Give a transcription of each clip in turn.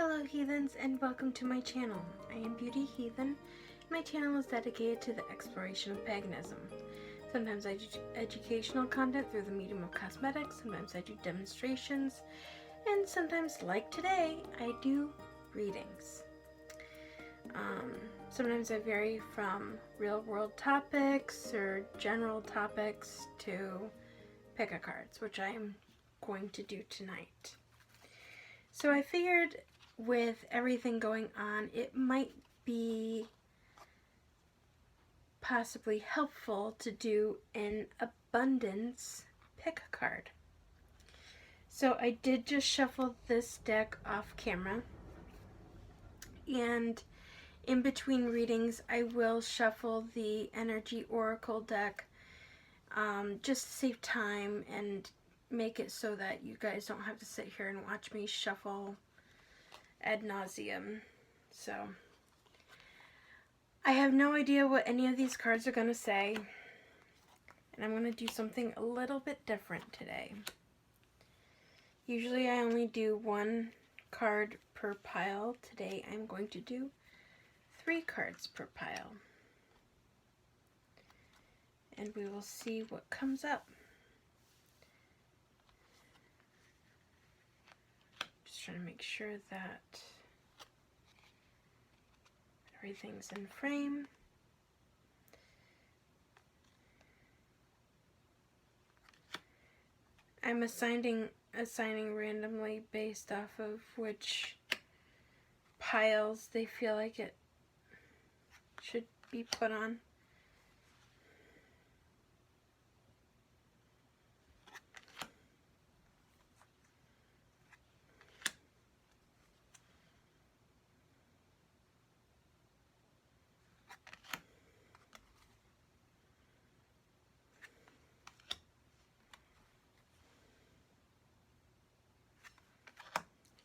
Hello heathens, and welcome to my channel. I am Beauty Heathen. My channel is dedicated to the exploration of paganism. Sometimes I do educational content through the medium of cosmetics, sometimes I do demonstrations, and sometimes, like today, I do readings. Sometimes I vary from real world topics or general topics to pickacards, which I am going to do tonight. So I figured with everything going on, it might be possibly helpful to do an abundance pickacard. So I did just shuffle this deck off camera, and in between readings I will shuffle the Energy Oracle deck just to save time and make it so that you guys don't have to sit here and watch me shuffle ad nauseum. So I have no idea what any of these cards are going to say, and I'm going to do something a little bit different today. Usually I only do one card per pile. Today I'm going to do 3 cards per pile, and we will see what comes up. Just trying to make sure that everything's in frame. I'm assigning randomly based off of which piles they feel like it should be put on.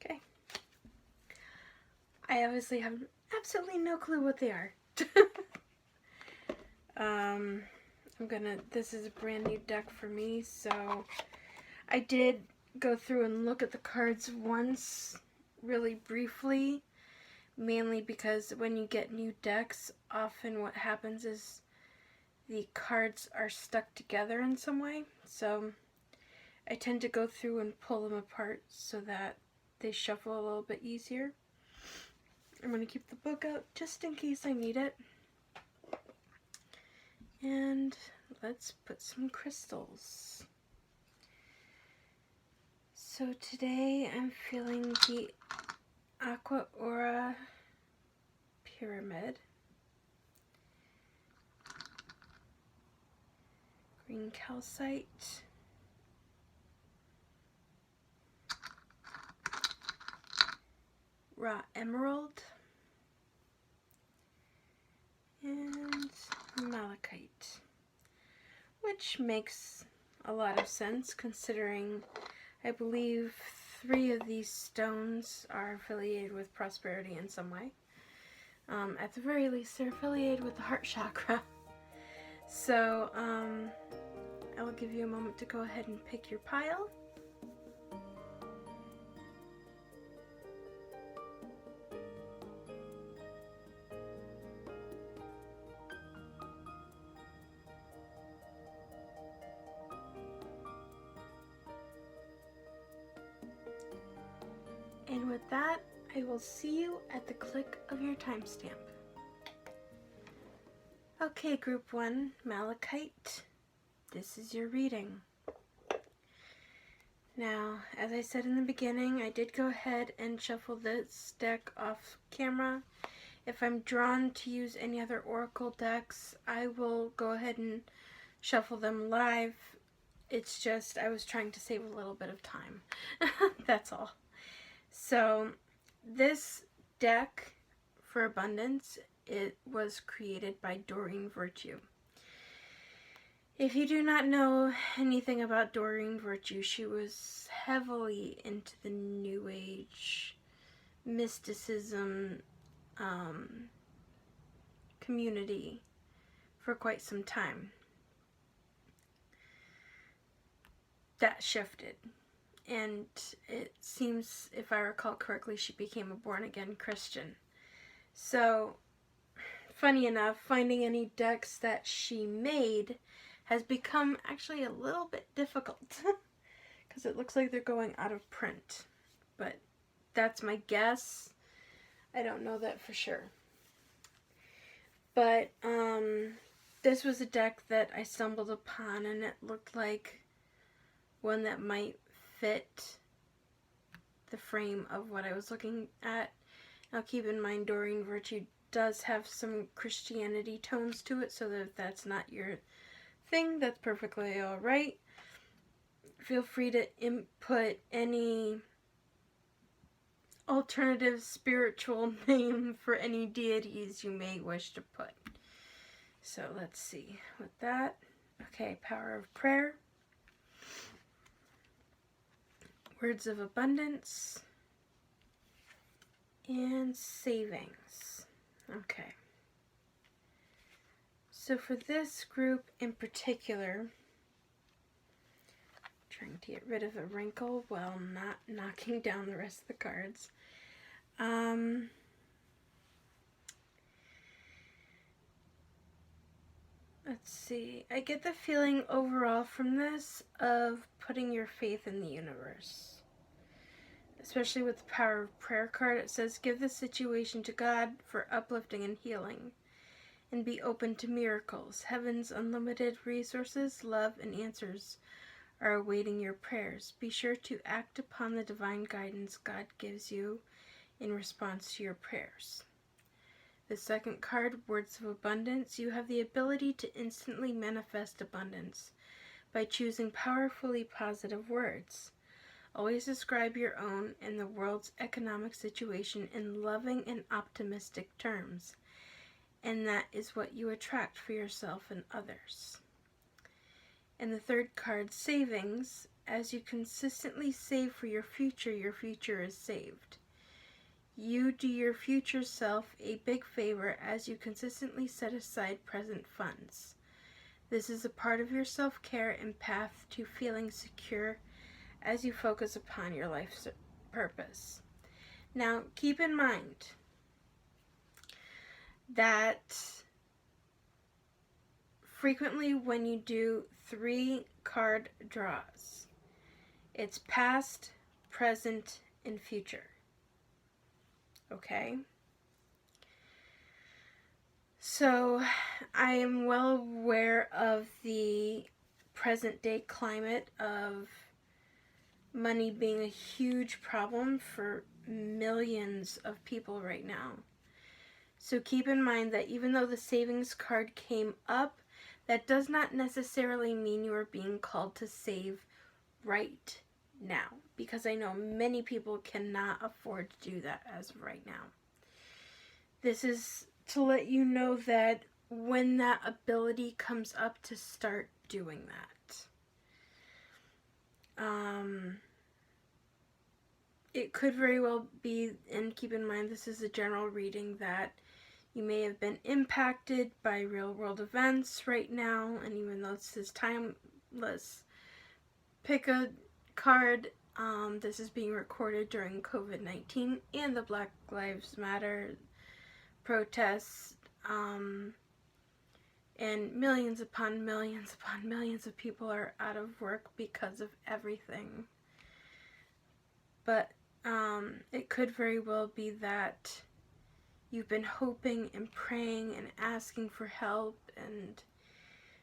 Okay. I obviously have absolutely no clue what they are. This is a brand new deck for me, so I did go through and look at the cards once, really briefly, mainly because when you get new decks, often what happens is the cards are stuck together in some way, so I tend to go through and pull them apart so that they shuffle a little bit easier. I'm going to keep the book out just in case I need it. And let's put some crystals. So today I'm feeling the Aqua Aura Pyramid, green calcite, raw emerald, and malachite, which makes a lot of sense considering I believe 3 of these stones are affiliated with prosperity in some way. At the very least, they're affiliated with the heart chakra. So I will give you a moment to go ahead and pick your pile. And with that, I will see you at the click of your timestamp. Okay, Group 1, Malachite, this is your reading. Now, as I said in the beginning, I did go ahead and shuffle this deck off camera. If I'm drawn to use any other oracle decks, I will go ahead and shuffle them live. It's just I was trying to save a little bit of time. That's all. So this deck for abundance, it was created by Doreen Virtue. If you do not know anything about Doreen Virtue, she was heavily into the New Age mysticism community for quite some time. That shifted and it seems, if I recall correctly, she became a born-again Christian. So, funny enough, finding any decks that she made has become actually a little bit difficult because it looks like they're going out of print. But that's my guess. I don't know that for sure. But this was a deck that I stumbled upon, and it looked like one that might fit the frame of what I was looking at. Now keep in mind, Doreen Virtue does have some Christianity tones to it, so that if that's not your thing, that's perfectly alright. Feel free to input any alternative spiritual name for any deities you may wish to put. So let's see with that. Okay, Power of Prayer, Words of Abundance, and Savings. Okay. So for this group in particular, trying to get rid of a wrinkle while not knocking down the rest of the cards. Let's see. I get the feeling overall from this of putting your faith in the universe. Especially with the Power of Prayer card, it says, give the situation to God for uplifting and healing, and be open to miracles. Heaven's unlimited resources, love, and answers are awaiting your prayers. Be sure to act upon the divine guidance God gives you in response to your prayers. The second card, Words of Abundance. You have the ability to instantly manifest abundance by choosing powerfully positive words. Always describe your own and the world's economic situation in loving and optimistic terms, and that is what you attract for yourself and others. And the third card, Savings. As you consistently save for your future is saved. You do your future self a big favor as you consistently set aside present funds. This is a part of your self-care and path to feeling secure as you focus upon your life's purpose. Now, keep in mind that frequently when you do 3 card draws, it's past, present, and future. Okay? So, I am well aware of the present day climate of money being a huge problem for millions of people right now. So keep in mind that even though the savings card came up, that does not necessarily mean you are being called to save right now, because I know many people cannot afford to do that as of right now. This is to let you know that when that ability comes up, to start doing that. It could very well be, and keep in mind this is a general reading, that you may have been impacted by real world events right now, and even though this is timeless, pick a card. This is being recorded during COVID-19 and the Black Lives Matter protests, and millions upon millions upon millions of people are out of work because of everything. But it could very well be that you've been hoping and praying and asking for help, and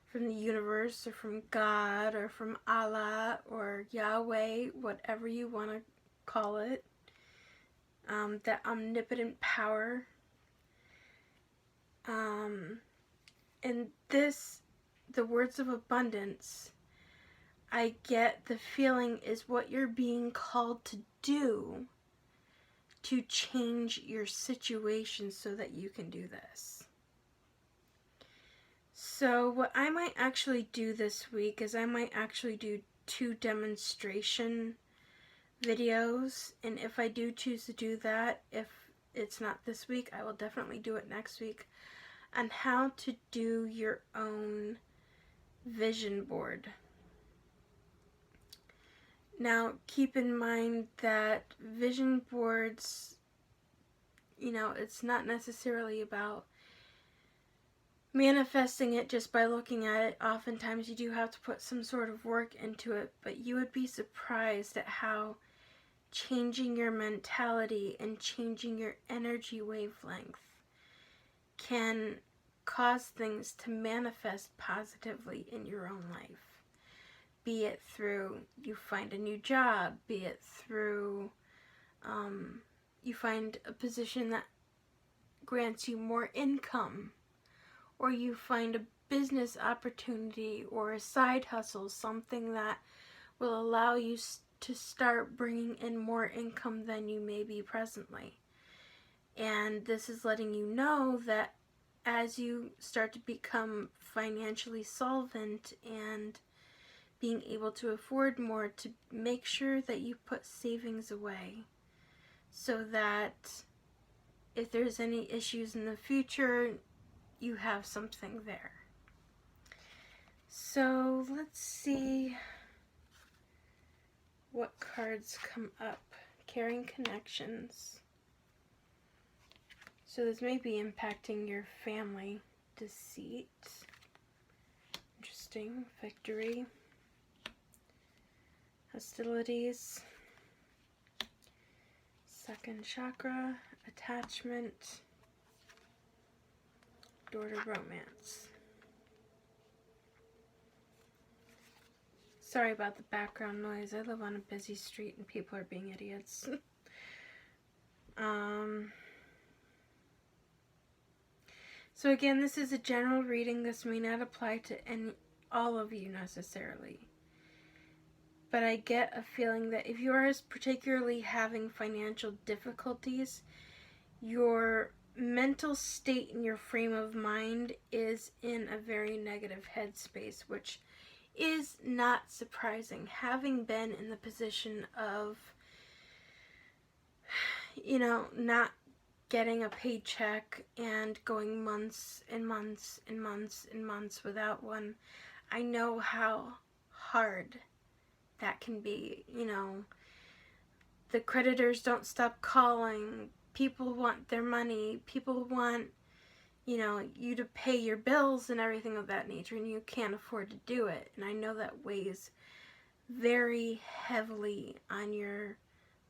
from the universe or from God or from Allah or Yahweh, whatever you want to call it, that omnipotent power. And this, the Words of Abundance, I get the feeling is what you're being called to do to change your situation so that you can do this. So what I might actually do this week is I might actually do 2 demonstration videos, and if I do choose to do that, if it's not this week, I will definitely do it next week, on how to do your own vision board. Now, keep in mind that vision boards, it's not necessarily about manifesting it just by looking at it. Oftentimes you do have to put some sort of work into it, but you would be surprised at how changing your mentality and changing your energy wavelength can cause things to manifest positively in your own life. Be it through you find a new job, be it through you find a position that grants you more income, or you find a business opportunity or a side hustle, something that will allow you to start bringing in more income than you may be presently. And this is letting you know that as you start to become financially solvent and being able to afford more, to make sure that you put savings away so that if there's any issues in the future, you have something there. So let's see what cards come up. Caring connections. So this may be impacting your family. Deceit. Interesting. Victory. Hostilities. Second chakra. Attachment. Door to romance. Sorry about the background noise. I live on a busy street and people are being idiots. So again, this is a general reading. This may not apply to all of you necessarily. But I get a feeling that if you are particularly having financial difficulties, your mental state and your frame of mind is in a very negative headspace, which is not surprising. Having been in the position of, not getting a paycheck and going months and months and months and months without one, I know how hard that can be. The creditors don't stop calling. People want their money. People want, you to pay your bills and everything of that nature, and you can't afford to do it. And I know that weighs very heavily on your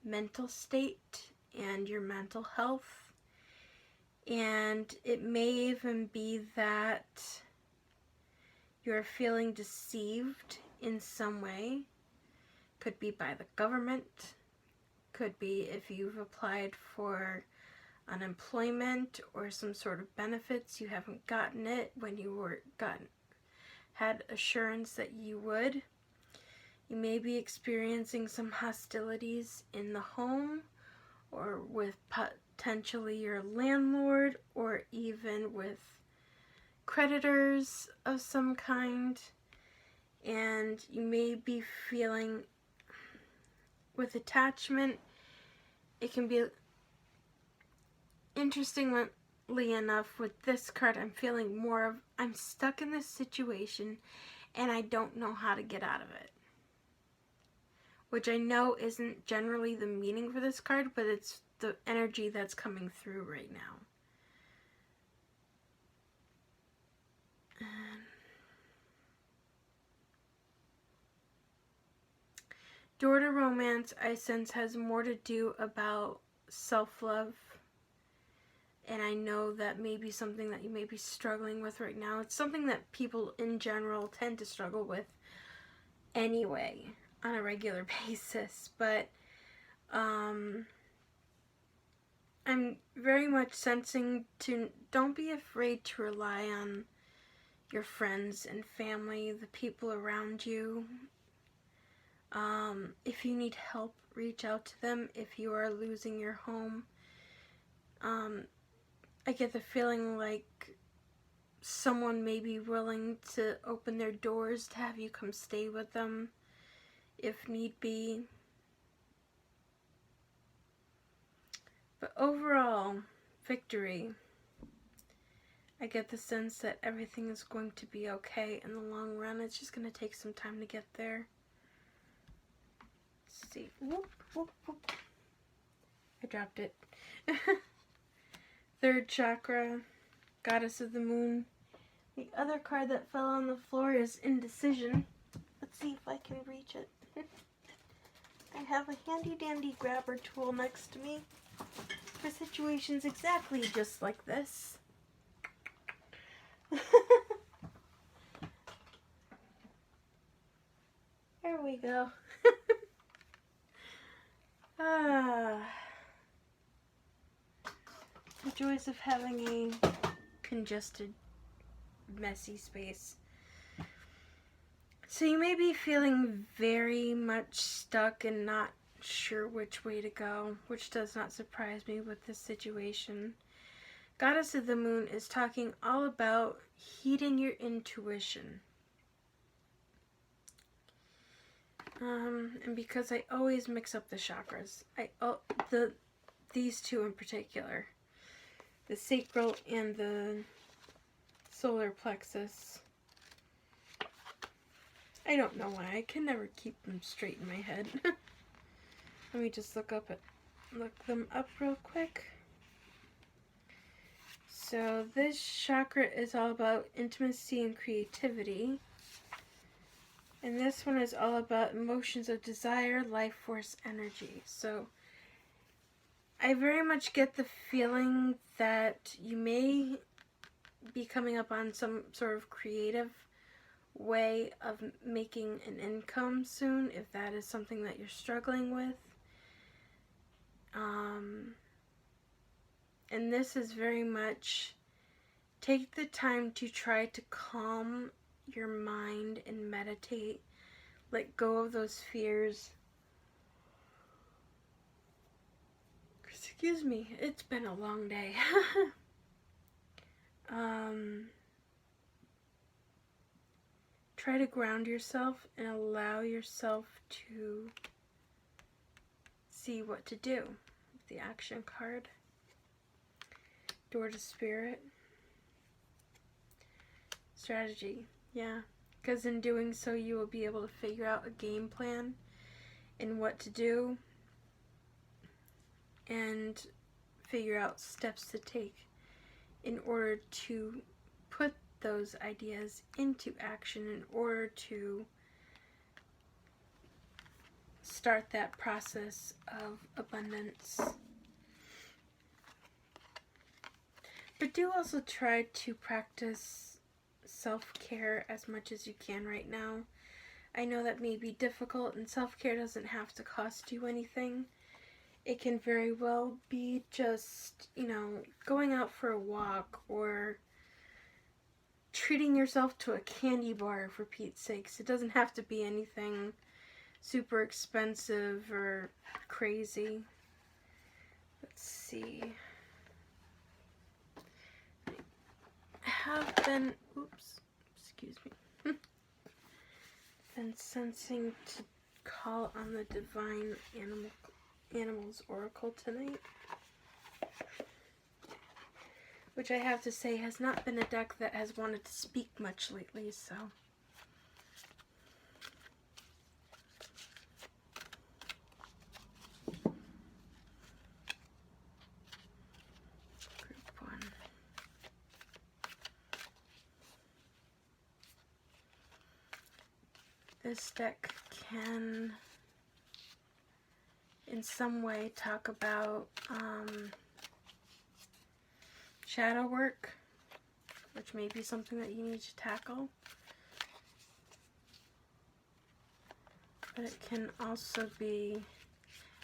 mental state and your mental health. And it may even be that you're feeling deceived in some way. Could be by the government. Could be if you've applied for unemployment or some sort of benefits, you haven't gotten it when you had assurance that you would. You may be experiencing some hostilities in the home or with potentially your landlord or even with creditors of some kind. And you may be feeling with attachment, it can be interestingly enough with this card, I'm feeling more of I'm stuck in this situation and I don't know how to get out of it. Which I know isn't generally the meaning for this card, but it's the energy that's coming through right now. Door to romance, I sense, has more to do about self-love. And I know that may be something that you may be struggling with right now. It's something that people in general tend to struggle with anyway, on a regular basis. But I'm very much sensing to don't be afraid to rely on your friends and family, the people around you. If you need help, reach out to them. If you are losing your home, I get the feeling like someone may be willing to open their doors to have you come stay with them if need be. But overall, victory. I get the sense that everything is going to be okay in the long run. It's just going to take some time to get there. see. Whoop, whoop, whoop. I dropped it. Third chakra, Goddess of the Moon. The other card that fell on the floor is Indecision. Let's see if I can reach it. I have a handy dandy grabber tool next to me for situations exactly just like this. There we go. The joys of having a congested, messy space. So you may be feeling very much stuck and not sure which way to go, which does not surprise me with this situation. Goddess of the Moon is talking all about heeding your intuition. And because I always mix up the chakras, these two in particular, the sacral and the solar plexus. I don't know why. I can never keep them straight in my head. Let me just look them up real quick. So this chakra is all about intimacy and creativity. And this one is all about emotions of desire, life force, energy. So I very much get the feeling that you may be coming up on some sort of creative way of making an income soon, if that is something that you're struggling with. And this is very much take the time to try to calm your mind and meditate. Let go of those fears. Excuse me, it's been a long day. Try to ground yourself and allow yourself to see what to do. The action card. Door to Spirit. Strategy. Yeah, because in doing so you will be able to figure out a game plan and what to do and figure out steps to take in order to put those ideas into action, in order to start that process of abundance. But do also try to practice self-care as much as you can right now. I know that may be difficult, and self-care doesn't have to cost you anything. It can very well be just, going out for a walk or treating yourself to a candy bar, for Pete's sakes. It doesn't have to be anything super expensive or crazy. Let's see. I have been, been sensing to call on the Divine Animals Oracle tonight, which I have to say has not been a deck that has wanted to speak much lately, so. Group 1. This deck can in some way talk about shadow work, which may be something that you need to tackle. But it can also be,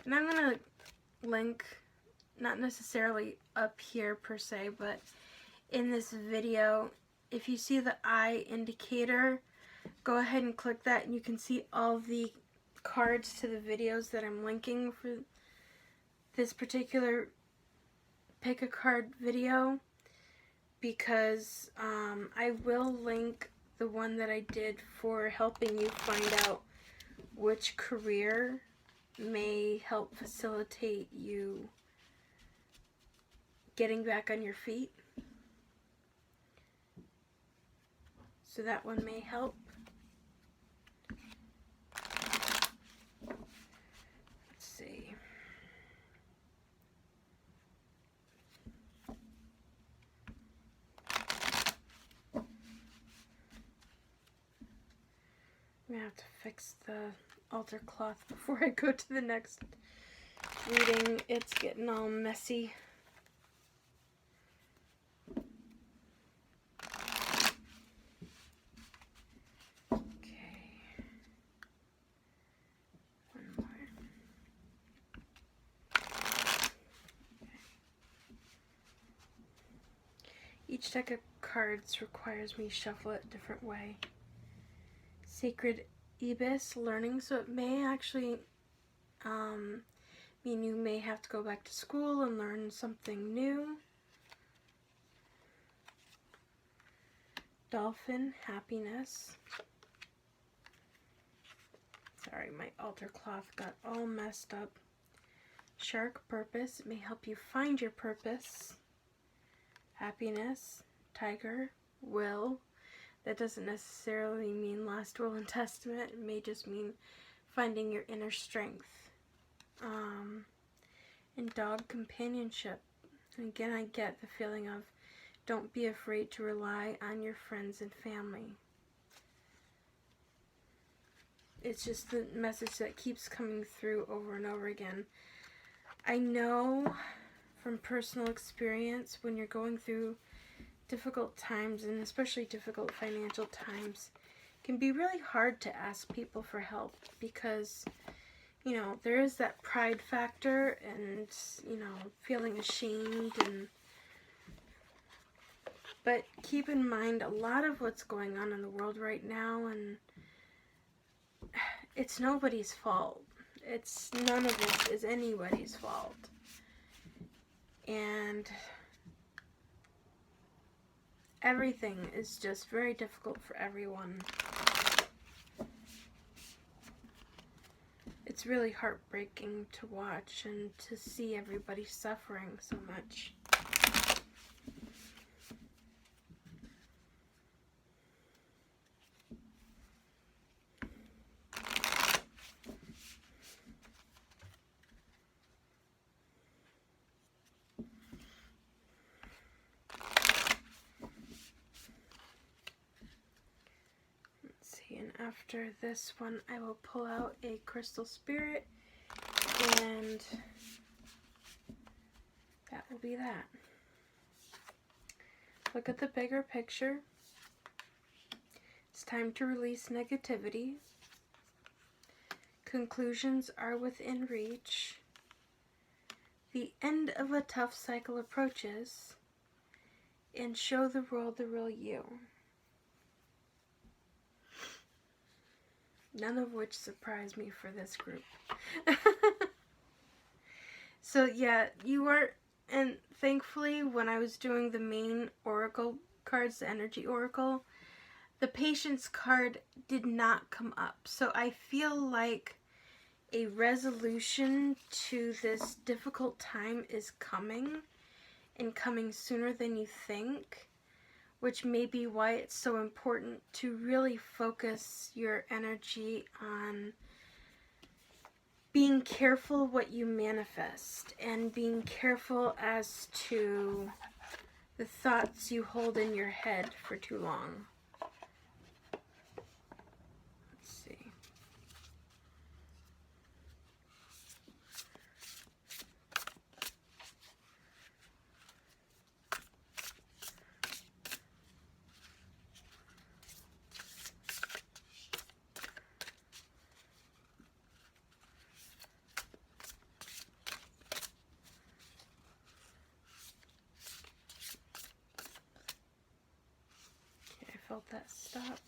and I'm going to link, not necessarily up here per se, but in this video, if you see the eye indicator, go ahead and click that and you can see all the cards to the videos that I'm linking for this particular pick a card video, because I will link the one that I did for helping you find out which career may help facilitate you getting back on your feet. So that one may help. I'm gonna have to fix the altar cloth before I go to the next reading. It's getting all messy. Each deck of cards requires me to shuffle it a different way. Sacred Ibis, learning, so it may actually mean you may have to go back to school and learn something new. Dolphin, happiness. Sorry, my altar cloth got all messed up. Shark, purpose, it may help you find your purpose. Happiness. Tiger, will. That doesn't necessarily mean last will and testament. It may just mean finding your inner strength. And dog, companionship. And again, I get the feeling of don't be afraid to rely on your friends and family. It's just the message that keeps coming through over and over again. I know from personal experience, when you're going through difficult times, and especially difficult financial times, it can be really hard to ask people for help because, you know, there is that pride factor and, you know, feeling ashamed. But keep in mind a lot of what's going on in the world right now, and it's nobody's fault. None of this is anybody's fault. And everything is just very difficult for everyone. It's really heartbreaking to watch and to see everybody suffering so much. After this one, I will pull out a crystal spirit, and that will be that. Look at the bigger picture. It's time to release negativity. Conclusions are within reach. The end of a tough cycle approaches, and show the world the real you. None of which surprised me for this group. So yeah, you were, and thankfully when I was doing the main oracle cards, the energy oracle, the patience card did not come up. So I feel like a resolution to this difficult time is coming, and coming sooner than you think. Which may be why it's so important to really focus your energy on being careful what you manifest and being careful as to the thoughts you hold in your head for too long. Let's see. Felt that stop.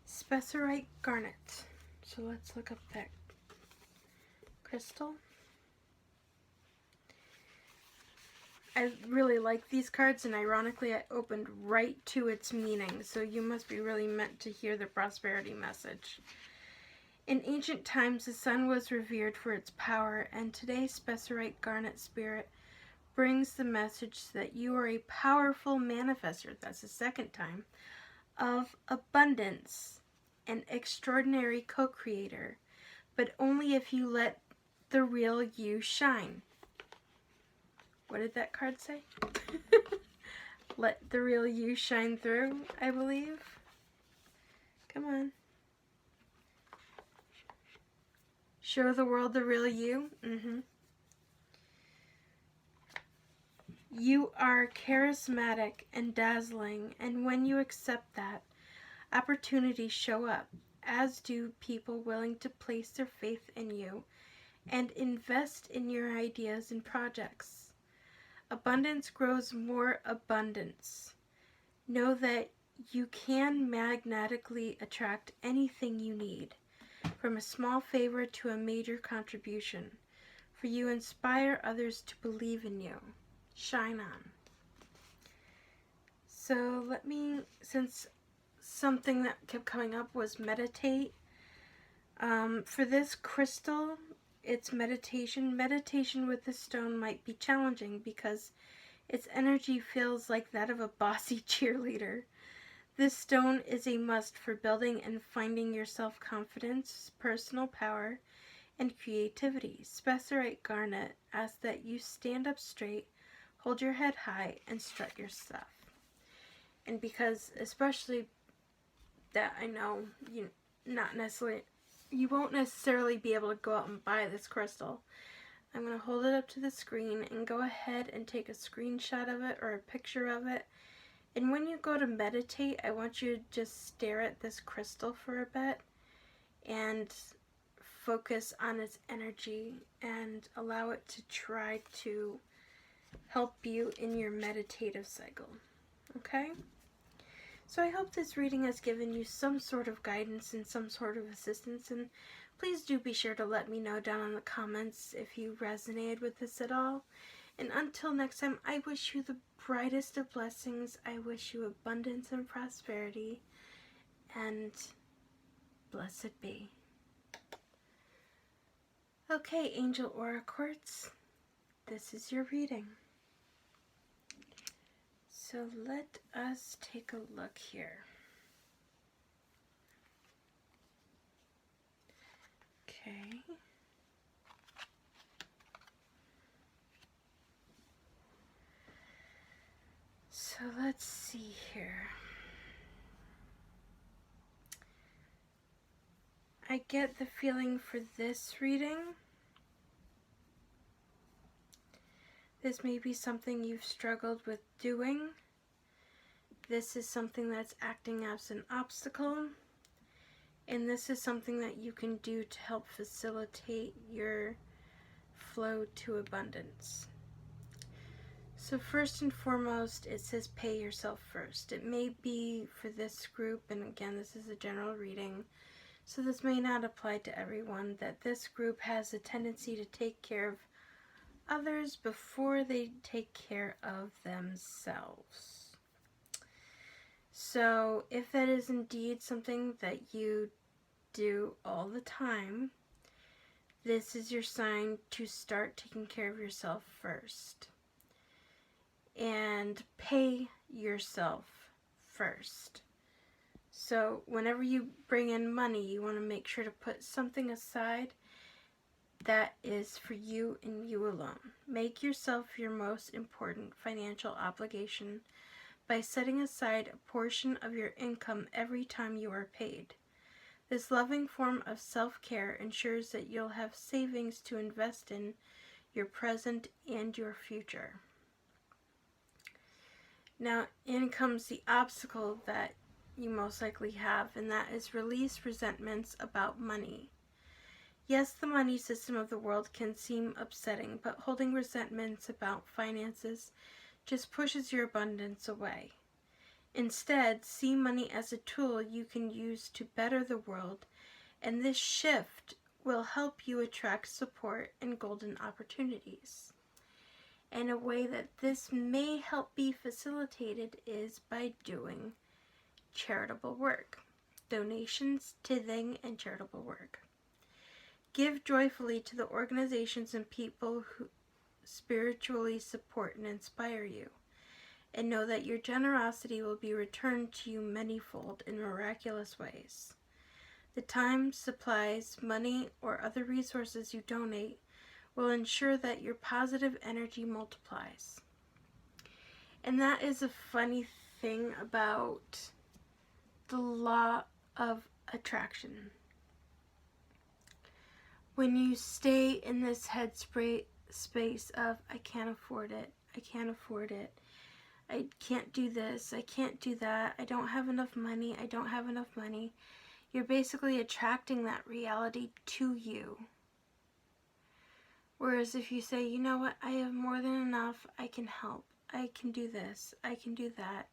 Spessarite garnet. So let's look up that crystal. I really like these cards, and ironically I opened right to its meaning, so you must be really meant to hear the prosperity message. In ancient times, the sun was revered for its power, and today Spessarite garnet spirit brings the message that you are a powerful manifester, that's the second time, of abundance, an extraordinary co-creator, but only if you let the real you shine. What did that card say? Let the real you shine through, I believe. Come on. Show the world the real you. You are charismatic and dazzling, and when you accept that, opportunities show up, as do people willing to place their faith in you and invest in your ideas and projects. Abundance grows more abundance. Know that you can magnetically attract anything you need, from a small favor to a major contribution, for you inspire others to believe in you. Shine on. So since something that kept coming up was meditate, for this crystal, it's meditation. Meditation with this stone might be challenging because its energy feels like that of a bossy cheerleader. This stone is a must for building and finding your self-confidence, personal power, and creativity. Spessarite garnet asks that you stand up straight, hold your head high, and strut your stuff. And because, especially that I know you won't necessarily be able to go out and buy this crystal, I'm going to hold it up to the screen and go ahead and take a screenshot of it or a picture of it. And when you go to meditate, I want you to just stare at this crystal for a bit and focus on its energy and allow it to try to help you in your meditative cycle. Okay? So I hope this reading has given you some sort of guidance and some sort of assistance, and please do be sure to let me know down in the comments if you resonated with this at all. And until next time, I wish you the brightest of blessings. I wish you abundance and prosperity, and blessed be. Okay, Angel Aura Quartz, this is your reading. So let us take a look here. Okay. So let's see here. I get the feeling for this reading, this may be something you've struggled with doing. This is something that's acting as an obstacle. And this is something that you can do to help facilitate your flow to abundance. So first and foremost, it says pay yourself first. It may be for this group, and again, this is a general reading, so this may not apply to everyone, that this group has a tendency to take care of others before they take care of themselves. So if that is indeed something that you do all the time, this is your sign to start taking care of yourself first. And pay yourself first. So whenever you bring in money, you want to make sure to put something aside that is for you and you alone. Make yourself your most important financial obligation by setting aside a portion of your income every time you are paid. This loving form of self-care ensures that you'll have savings to invest in your present and your future. Now, in comes the obstacle that you most likely have, and that is release resentments about money. Yes, the money system of the world can seem upsetting, but holding resentments about finances just pushes your abundance away. Instead, see money as a tool you can use to better the world, and this shift will help you attract support and golden opportunities. And a way that this may help be facilitated is by doing charitable work, donations, tithing, and charitable work. Give joyfully to the organizations and people who spiritually support and inspire you, and know that your generosity will be returned to you manyfold in miraculous ways. The time, supplies, money, or other resources you donate will ensure that your positive energy multiplies. And that is a funny thing about the law of attraction. when you stay in this space of, I can't afford it, I can't afford it, I can't do this, I can't do that, I don't have enough money, I don't have enough money, you're basically attracting that reality to you. Whereas if you say, you know what, I have more than enough, I can help, I can do this, I can do that,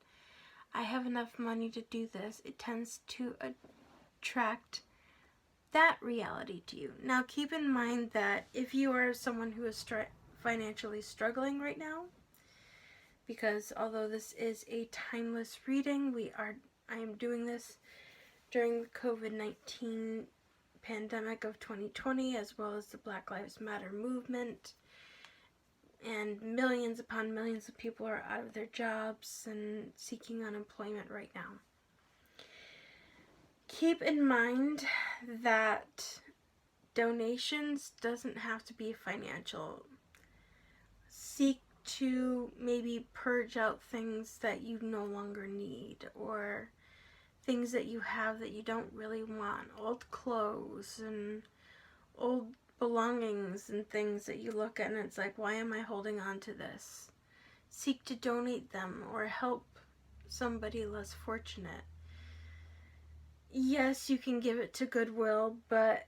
I have enough money to do this, it tends to attract that reality to you. Now keep in mind that if you are someone who is financially struggling right now, because although this is a timeless reading, I am doing this during the COVID-19 pandemic of 2020, as well as the Black Lives Matter movement, and millions upon millions of people are out of their jobs and seeking unemployment right now. Keep in mind that donations doesn't have to be financial. Seek to maybe purge out things that you no longer need, or things that you have that you don't really want. Old clothes and old belongings and things that you look at and it's like, why am I holding on to this? Seek to donate them or help somebody less fortunate. Yes, you can give it to Goodwill, but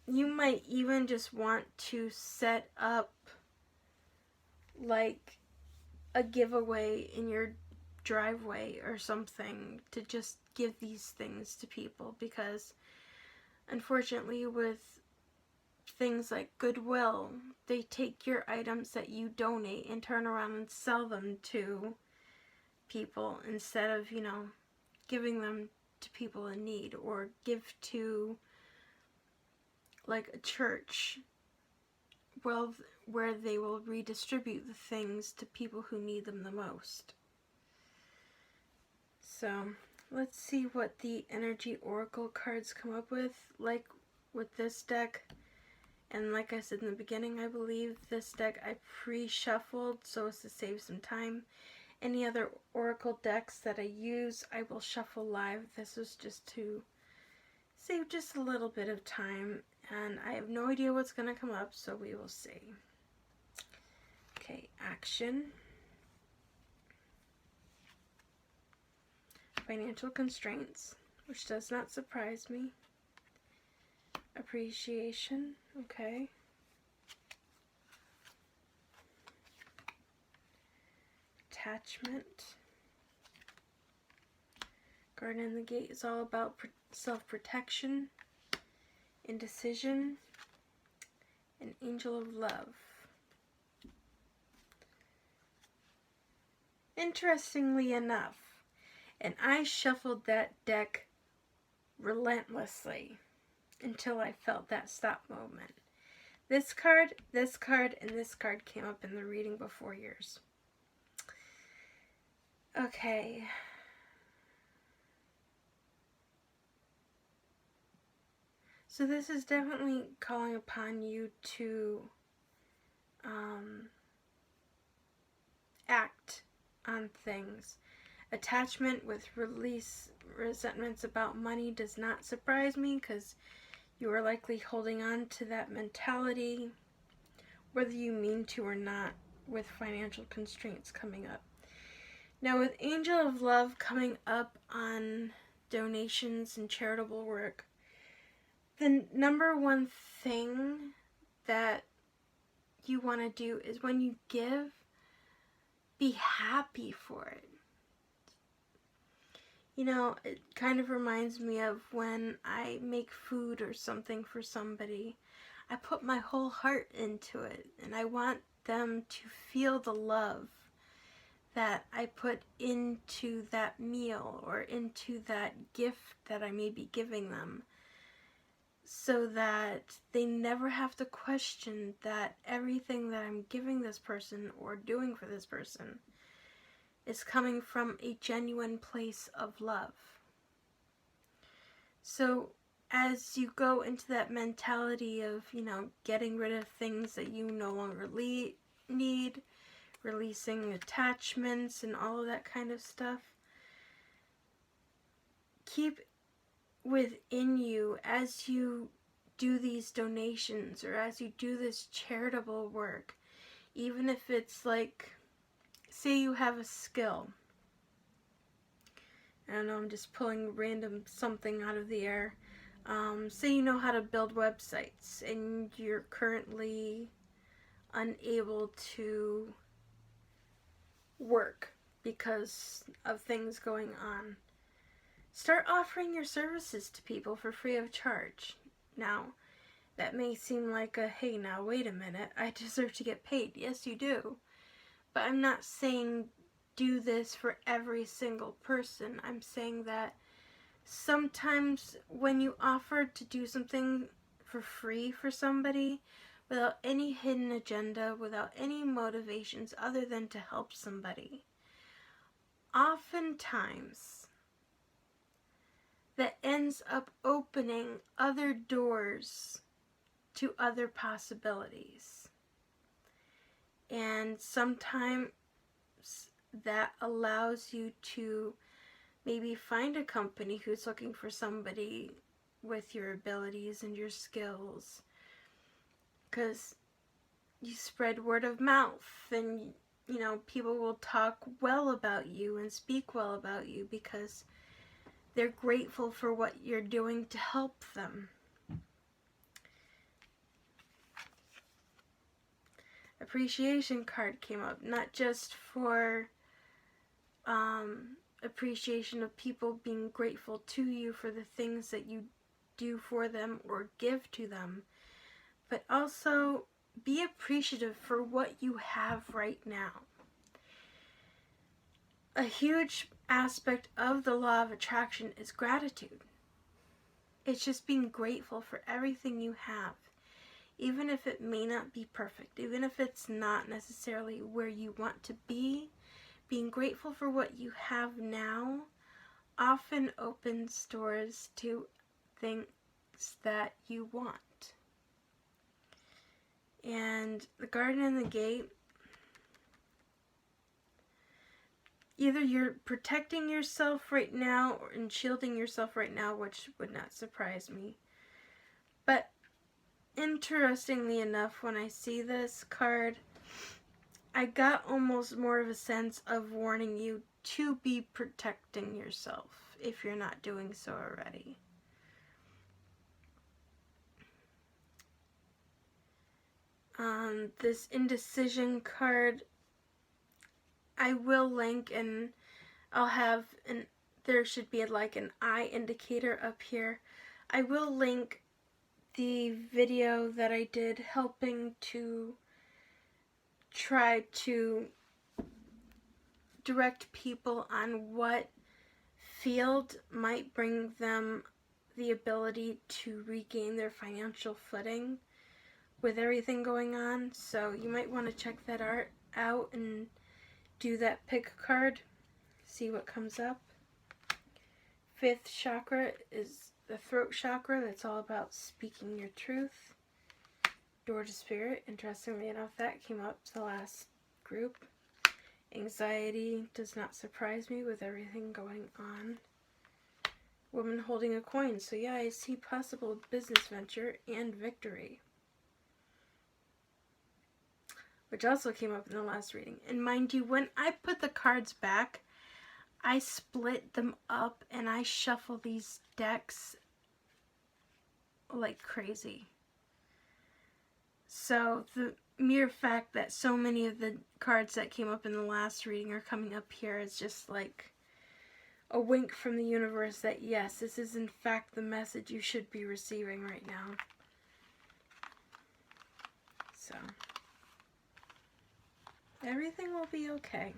you might even just want to set up like a giveaway in your driveway or something to just give these things to people, because unfortunately with things like Goodwill, they take your items that you donate and turn around and sell them to people instead of, giving them to people in need, or give to like a church, well, where they will redistribute the things to people who need them the most. So let's see what the energy oracle cards come up with. Like with this deck, and like I said in the beginning, I believe this deck I pre-shuffled so as to save some time. Any other oracle decks that I use, I will shuffle live. This was just to save just a little bit of time, and I have no idea what's going to come up, so we will see. Okay, action. Financial constraints, which does not surprise me. Appreciation, okay. Attachment. Garden in the Gate is all about self-protection, indecision, and Angel of Love. Interestingly enough, and I shuffled that deck relentlessly until I felt that stop moment. This card, and this card came up in the reading before yours. Okay. So this is definitely calling upon you to act on things. Attachment with release resentments about money does not surprise me, because you are likely holding on to that mentality, whether you mean to or not, with financial constraints coming up. Now with Angel of Love coming up on donations and charitable work, the number one thing that you want to do is when you give, be happy for it. It kind of reminds me of when I make food or something for somebody. I put my whole heart into it, and I want them to feel the love that I put into that meal or into that gift that I may be giving them, so that they never have to question that everything that I'm giving this person or doing for this person is coming from a genuine place of love. So as you go into that mentality of, getting rid of things that you no longer need, releasing attachments and all of that kind of stuff, keep within you, as you do these donations or as you do this charitable work, even if it's like, say you have a skill. I don't know, I'm just pulling random something out of the air. Say you know how to build websites and you're currently unable to work because of things going on. Start offering your services to people for free of charge. Now, that may seem like a, hey, now wait a minute, I deserve to get paid. Yes, you do. But I'm not saying do this for every single person. I'm saying that sometimes when you offer to do something for free for somebody, without any hidden agenda, without any motivations other than to help somebody, oftentimes that ends up opening other doors to other possibilities. And sometimes that allows you to maybe find a company who's looking for somebody with your abilities and your skills, because you spread word of mouth and people will talk well about you and speak well about you because they're grateful for what you're doing to help them. Appreciation card came up, not just for appreciation of people being grateful to you for the things that you do for them or give to them, but also be appreciative for what you have right now. A huge aspect of the law of attraction is gratitude. It's just being grateful for everything you have, even if it may not be perfect, even if it's not necessarily where you want to be. Being grateful for what you have now often opens doors to things that you want. And the garden and the gate, either you're protecting yourself right now and shielding yourself right now, which would not surprise me. But interestingly enough, when I see this card, I got almost more of a sense of warning you to be protecting yourself if you're not doing so already. This indecision card, I will link, and I'll have there should be like an eye indicator up here. I will link the video that I did helping to try to direct people on what field might bring them the ability to regain their financial footing with everything going on. So you might want to check that out and do that pick card, see what comes up. 5th chakra is the throat chakra. That's all about speaking your truth. Door to spirit. Interestingly enough, that came up the last group. Anxiety does not surprise me with everything going on. Woman holding a coin. So yeah, I see possible business venture and victory, which also came up in the last reading. And mind you, when I put the cards back, I split them up and I shuffle these decks like crazy. So the mere fact that so many of the cards that came up in the last reading are coming up here is just like a wink from the universe that yes, this is in fact the message you should be receiving right now. So everything will be okay.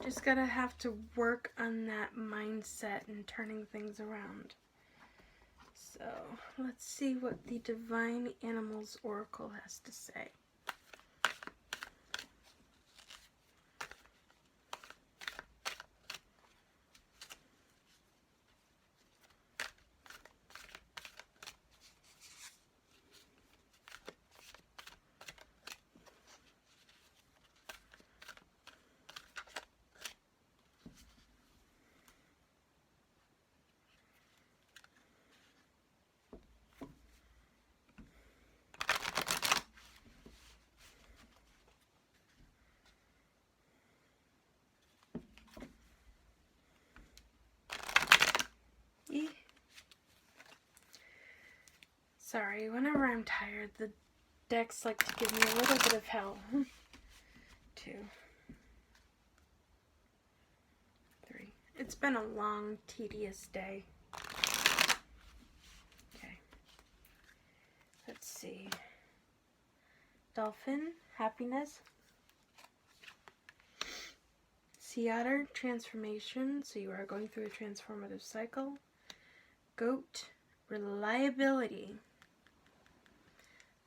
Just gotta have to work on that mindset and turning things around. So let's see what the Divine Animals Oracle has to say. Sorry, whenever I'm tired, the decks like to give me a little bit of hell. 2, 3. It's been a long, tedious day. Okay. Let's see. Dolphin, happiness. Sea otter, transformation. So you are going through a transformative cycle. Goat, reliability.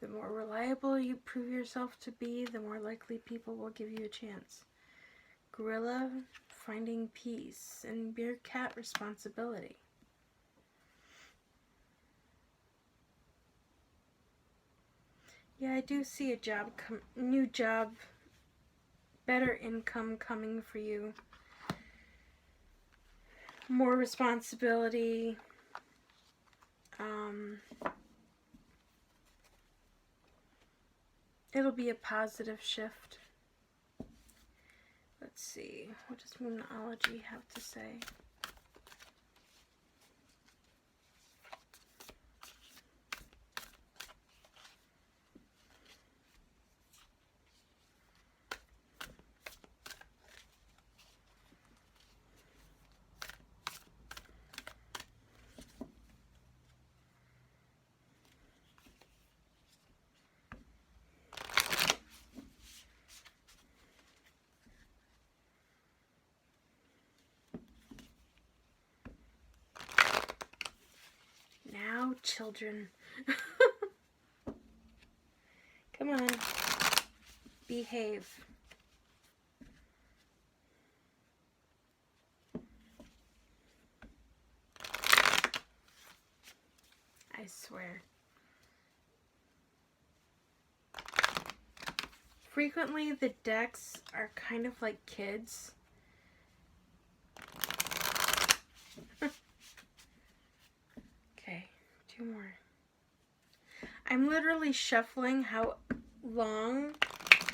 The more reliable you prove yourself to be, the more likely people will give you a chance. Gorilla, finding peace. And meerkat, responsibility. Yeah, I do see a job, new job, better income coming for you. More responsibility. It'll be a positive shift. Let's see, what does Moonology have to say? Now, children. Come on. Behave. I swear. Frequently, the decks are kind of like kids. Okay, 2 more. I'm literally shuffling how long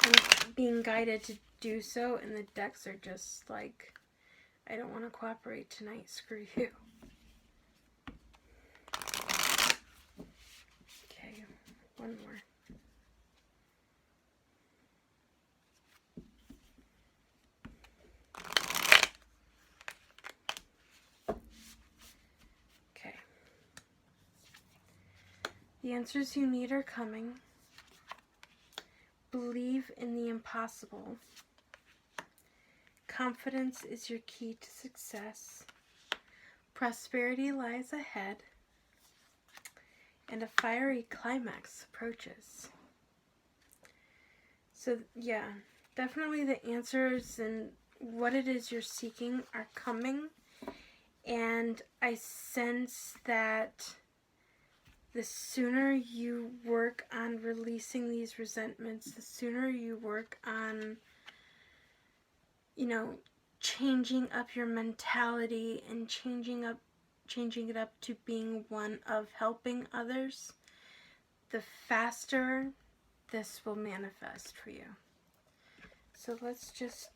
I'm being guided to do so, and the decks are just like, I don't want to cooperate tonight, screw you. Okay, 1 more. Okay. The answers you need are coming. Believe in the impossible. Confidence is your key to success. Prosperity lies ahead. And a fiery climax approaches. So yeah, definitely the answers and what it is you're seeking are coming. And I sense that the sooner you work on releasing these resentments, the sooner you work on, changing up your mentality and changing it up to being one of helping others, the faster this will manifest for you. So let's just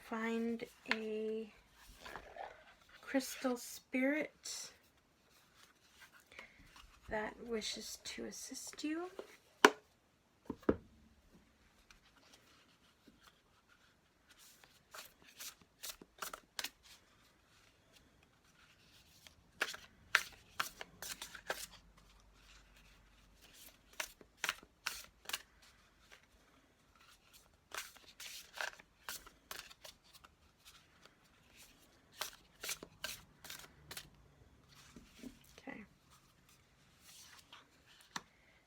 find a crystal spirit that wishes to assist you.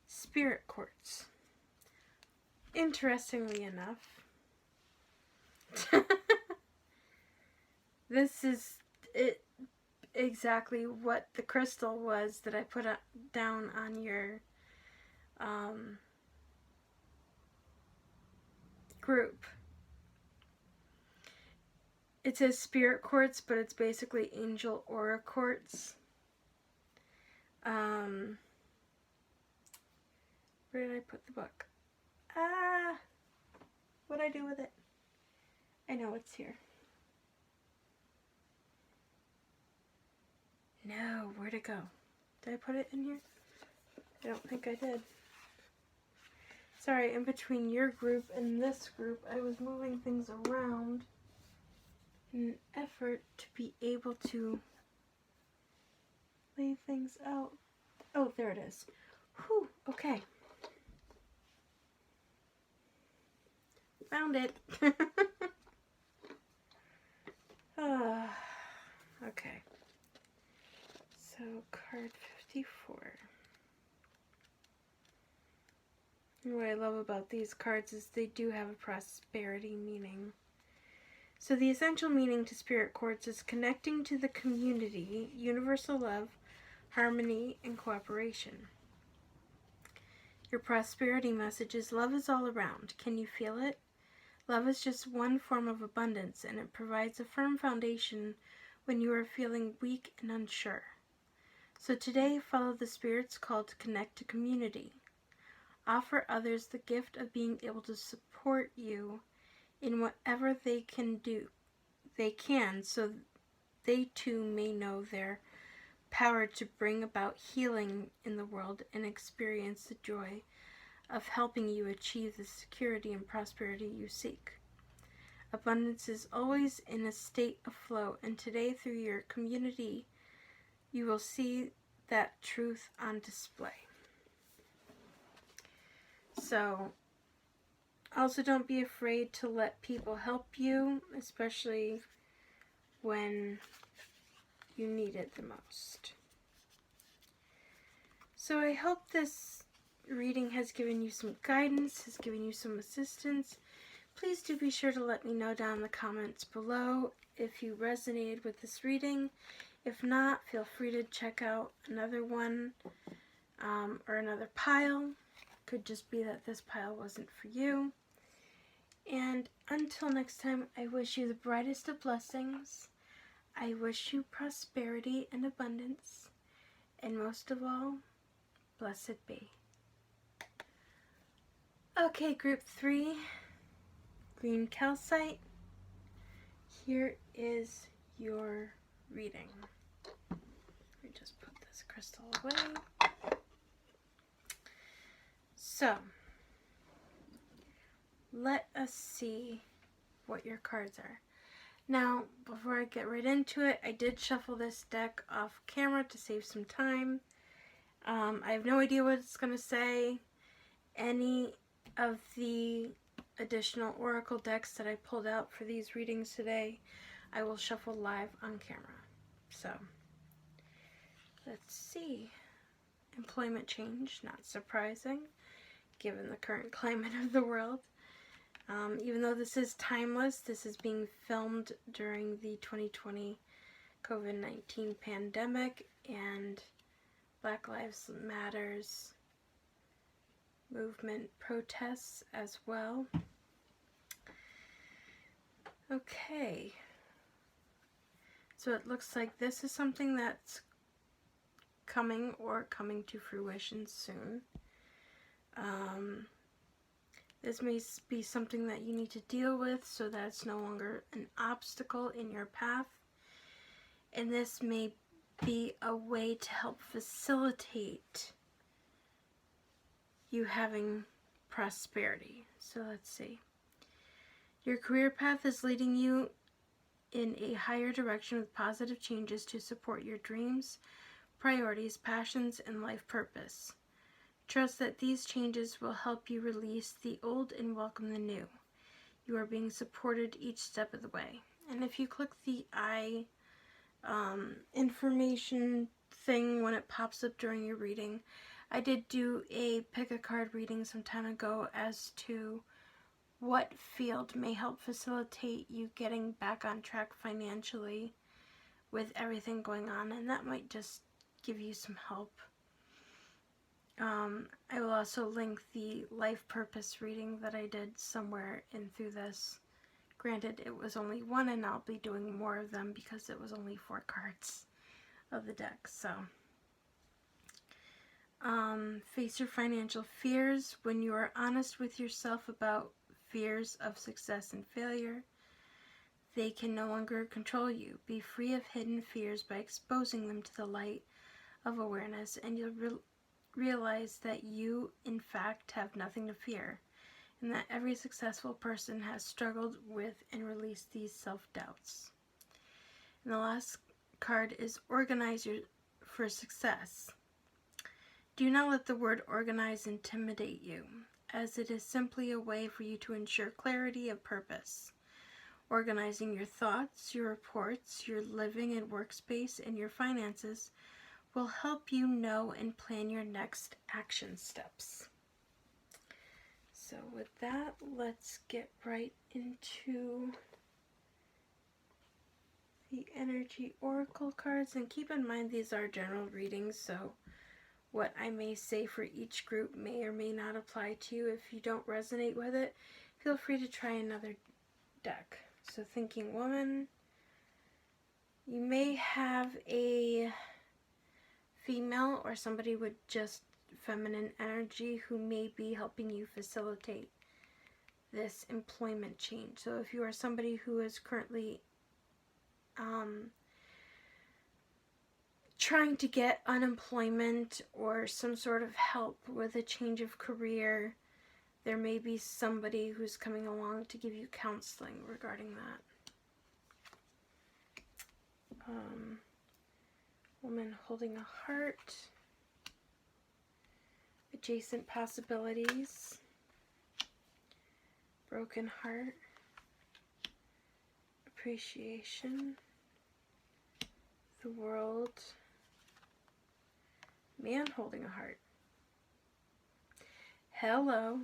Spirit quartz. Interestingly enough, this is it exactly what the crystal was that I put down on your group. It says spirit quartz, but it's basically angel aura quartz. Where did I put the book? What'd I do with it? I know it's here. No, where'd it go? Did I put it in here? I don't think I did. Sorry, in between your group and this group, I was moving things around in an effort to be able to lay things out. Oh, there it is. Whew, okay. Found it. Okay. So, card 54. And what I love about these cards is they do have a prosperity meaning. So the essential meaning to spirit quartz is connecting to the community, universal love, harmony, and cooperation. Your prosperity message is love is all around. Can you feel it? Love is just one form of abundance, and it provides a firm foundation when you are feeling weak and unsure. So today, follow the Spirit's call to connect to community. Offer others the gift of being able to support you in whatever they can, so they too may know their power to bring about healing in the world and experience the joy of helping you achieve the security and prosperity you seek. Abundance is always in a state of flow, and today through your community, you will see that truth on display. So, also don't be afraid to let people help you, especially when you need it the most. So I hope this reading has given you some guidance, has given you some assistance. Please do be sure to let me know down in the comments below if you resonated with this reading. If not, feel free to check out another one or another pile. Could just be that this pile wasn't for you. And until next time, I wish you the brightest of blessings. I wish you prosperity and abundance. And most of all, blessed be. Okay, group 3, green calcite. Here is your reading. Let me just put this crystal away. So, let us see what your cards are. Now, before I get right into it, I did shuffle this deck off camera to save some time. I have no idea what it's going to say. Any of the additional oracle decks that I pulled out for these readings today, I will shuffle live on camera. So, let's see. Employment change, not surprising, given the current climate of the world. Even though this is timeless, this is being filmed during the 2020 COVID-19 pandemic and Black Lives Matters movement protests as well. Okay. So it looks like this is something that's coming to fruition soon. This may be something that you need to deal with so that it's no longer an obstacle in your path. And this may be a way to help facilitate you having prosperity. So let's see. Your career path is leading you in a higher direction with positive changes to support your dreams, priorities, passions, and life purpose. Trust that these changes will help you release the old and welcome the new. You are being supported each step of the way. And if you click the eye information thing when it pops up during your reading, I did do a pick-a-card reading some time ago as to what field may help facilitate you getting back on track financially with everything going on, and that might just give you some help. I will also link the life purpose reading that I did somewhere in through this. Granted, it was only one, and I'll be doing more of them because it was only 4 cards of the deck. So, face your financial fears. When you are honest with yourself about fears of success and failure, they can no longer control you. Be free of hidden fears by exposing them to the light of awareness, and you'll realize that you, in fact, have nothing to fear, and that every successful person has struggled with and released these self-doubts. And the last card is Organize for Success. Do not let the word organize intimidate you, as it is simply a way for you to ensure clarity of purpose. Organizing your thoughts, your reports, your living and workspace, and your finances will help you know and plan your next action steps. So with that, let's get right into the energy oracle cards. And keep in mind these are general readings, so what I may say for each group may or may not apply to you. If you don't resonate with it, feel free to try another deck. So Thinking Woman, you may have a female or somebody with just feminine energy who may be helping you facilitate this employment change. So if you are somebody who is currently trying to get unemployment or some sort of help with a change of career, there may be somebody who's coming along to give you counseling regarding that. Woman holding a heart. Adjacent possibilities. Broken heart. Appreciation. The world. Man holding a heart. Hello.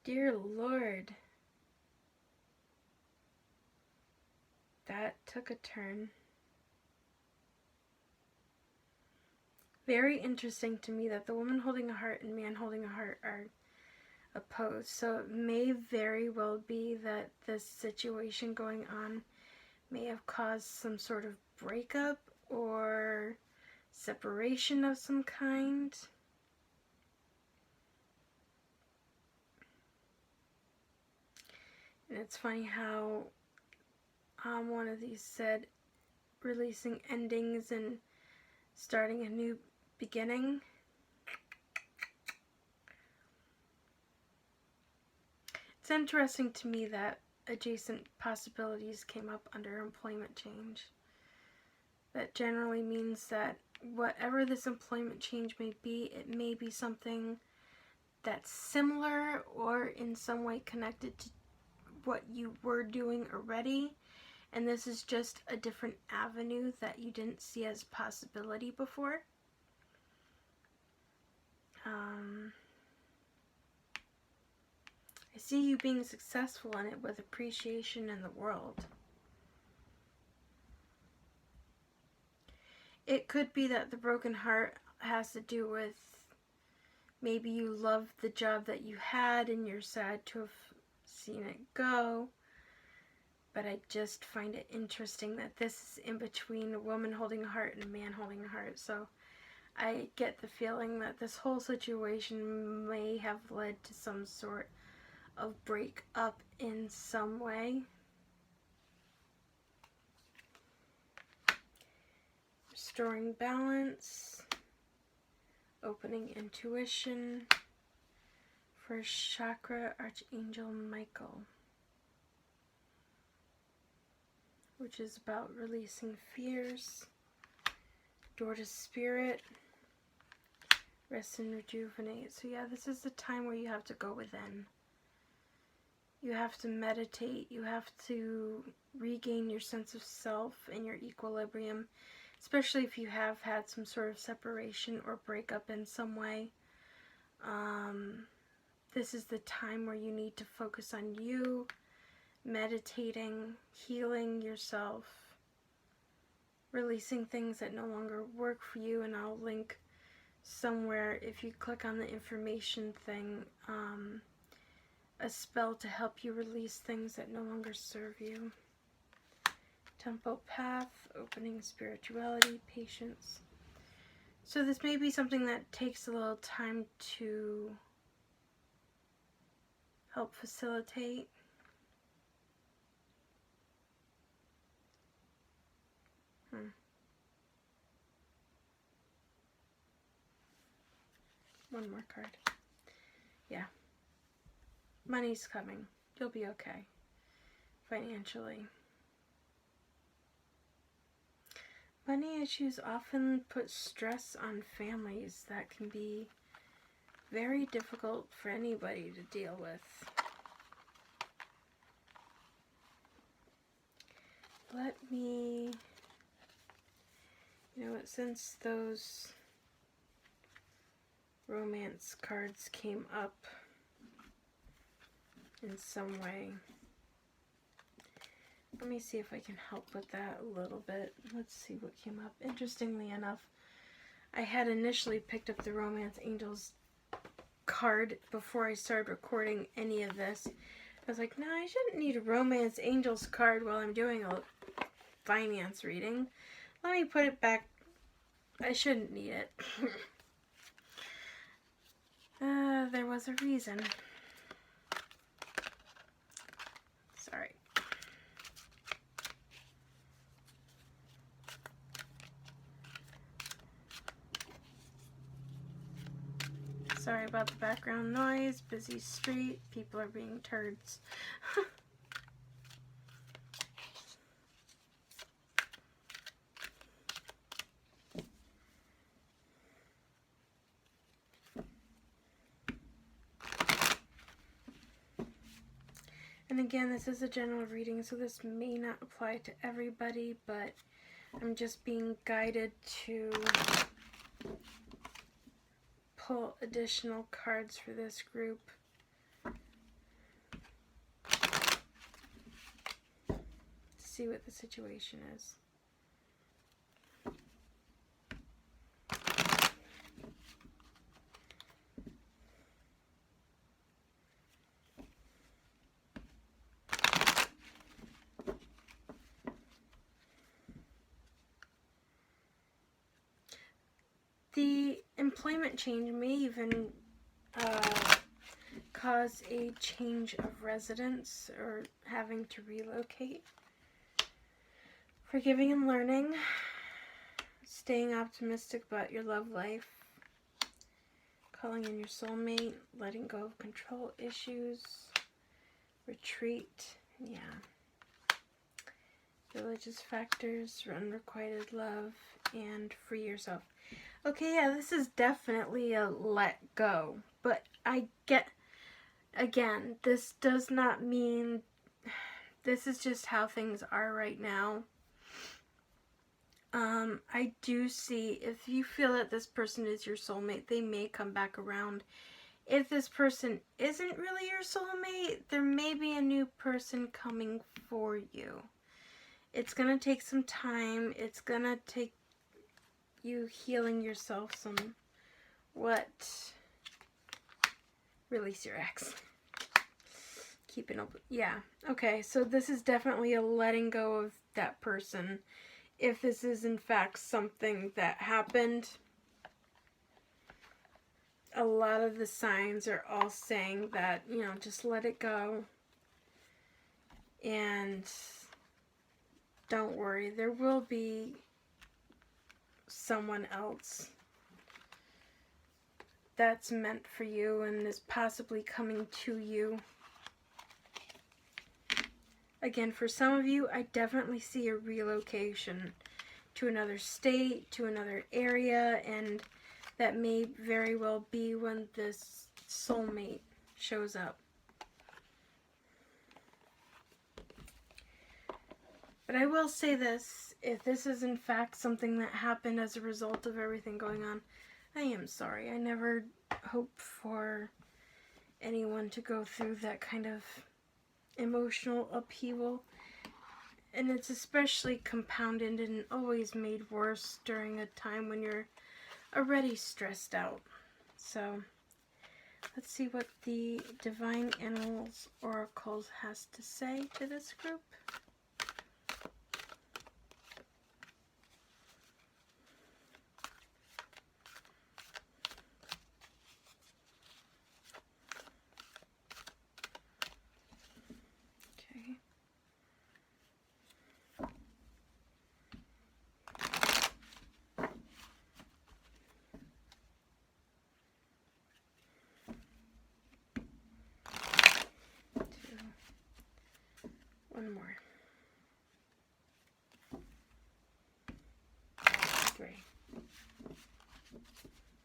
Dear Lord. That took a turn. Very interesting to me that the woman holding a heart and man holding a heart are opposed. So it may very well be that this situation going on may have caused some sort of breakup or separation of some kind. And it's funny how one of these said releasing endings and starting a new beginning. It's interesting to me that adjacent possibilities came up under employment change. That generally means that whatever this employment change may be, it may be something that's similar or in some way connected to what you were doing already. And this is just a different avenue that you didn't see as a possibility before. I see you being successful in it with appreciation in the world. It could be that the broken heart has to do with maybe you loved the job that you had and you're sad to have seen it go. But I just find it interesting that this is in between a woman holding a heart and a man holding a heart. So I get the feeling that this whole situation may have led to some sort of breakup in some way. Restoring balance. Opening intuition. First chakra, Archangel Michael, which is about releasing fears. Door to Spirit. Rest and rejuvenate. So yeah, this is the time where you have to go within. You have to meditate. You have to regain your sense of self and your equilibrium, especially if you have had some sort of separation or breakup in some way. This is the time where you need to focus on you, meditating, healing yourself, releasing things that no longer work for you. And I'll link somewhere, if you click on the information thing, a spell to help you release things that no longer serve you. Temple Path, opening spirituality, patience. So this may be something that takes a little time to help facilitate. One more card. Yeah. Money's coming. You'll be okay. Financially. Money issues often put stress on families that can be very difficult for anybody to deal with. Let me, you know what, since those romance cards came up in some way, let me see if I can help with that a little bit. Let's see what came up. Interestingly enough, I had initially picked up the Romance Angels card before I started recording any of this. I was like, no, I shouldn't need a Romance Angels card while I'm doing a finance reading. Let me put it back. I shouldn't need it. There was a reason. Sorry. Sorry about the background noise. Busy street. People are being turds. And again, this is a general reading, so this may not apply to everybody, but I'm just being guided to pull additional cards for this group. See what the situation is. The employment change may even cause a change of residence or having to relocate. Forgiving and learning. Staying optimistic about your love life. Calling in your soulmate. Letting go of control issues. Retreat. Yeah. Religious factors. Unrequited love. And free yourself. Okay, yeah, this is definitely a let go. But I get, again, this does not mean, this is just how things are right now. I do see, if you feel that this person is your soulmate, they may come back around. If this person isn't really your soulmate, there may be a new person coming for you. It's going to take some time. It's going to take you healing yourself some, release your ex. Keep it open. Yeah, okay, so this is definitely a letting go of that person. If this is in fact something that happened, a lot of the signs are all saying that, you know, just let it go. And don't worry, there will be someone else that's meant for you and is possibly coming to you. Again, for some of you, I definitely see a relocation to another state, to another area, and that may very well be when this soulmate shows up. But I will say this, if this is in fact something that happened as a result of everything going on, I am sorry. I never hope for anyone to go through that kind of emotional upheaval. And it's especially compounded and always made worse during a time when you're already stressed out. So, let's see what the Divine Animals Oracles has to say to this group. one more. 3.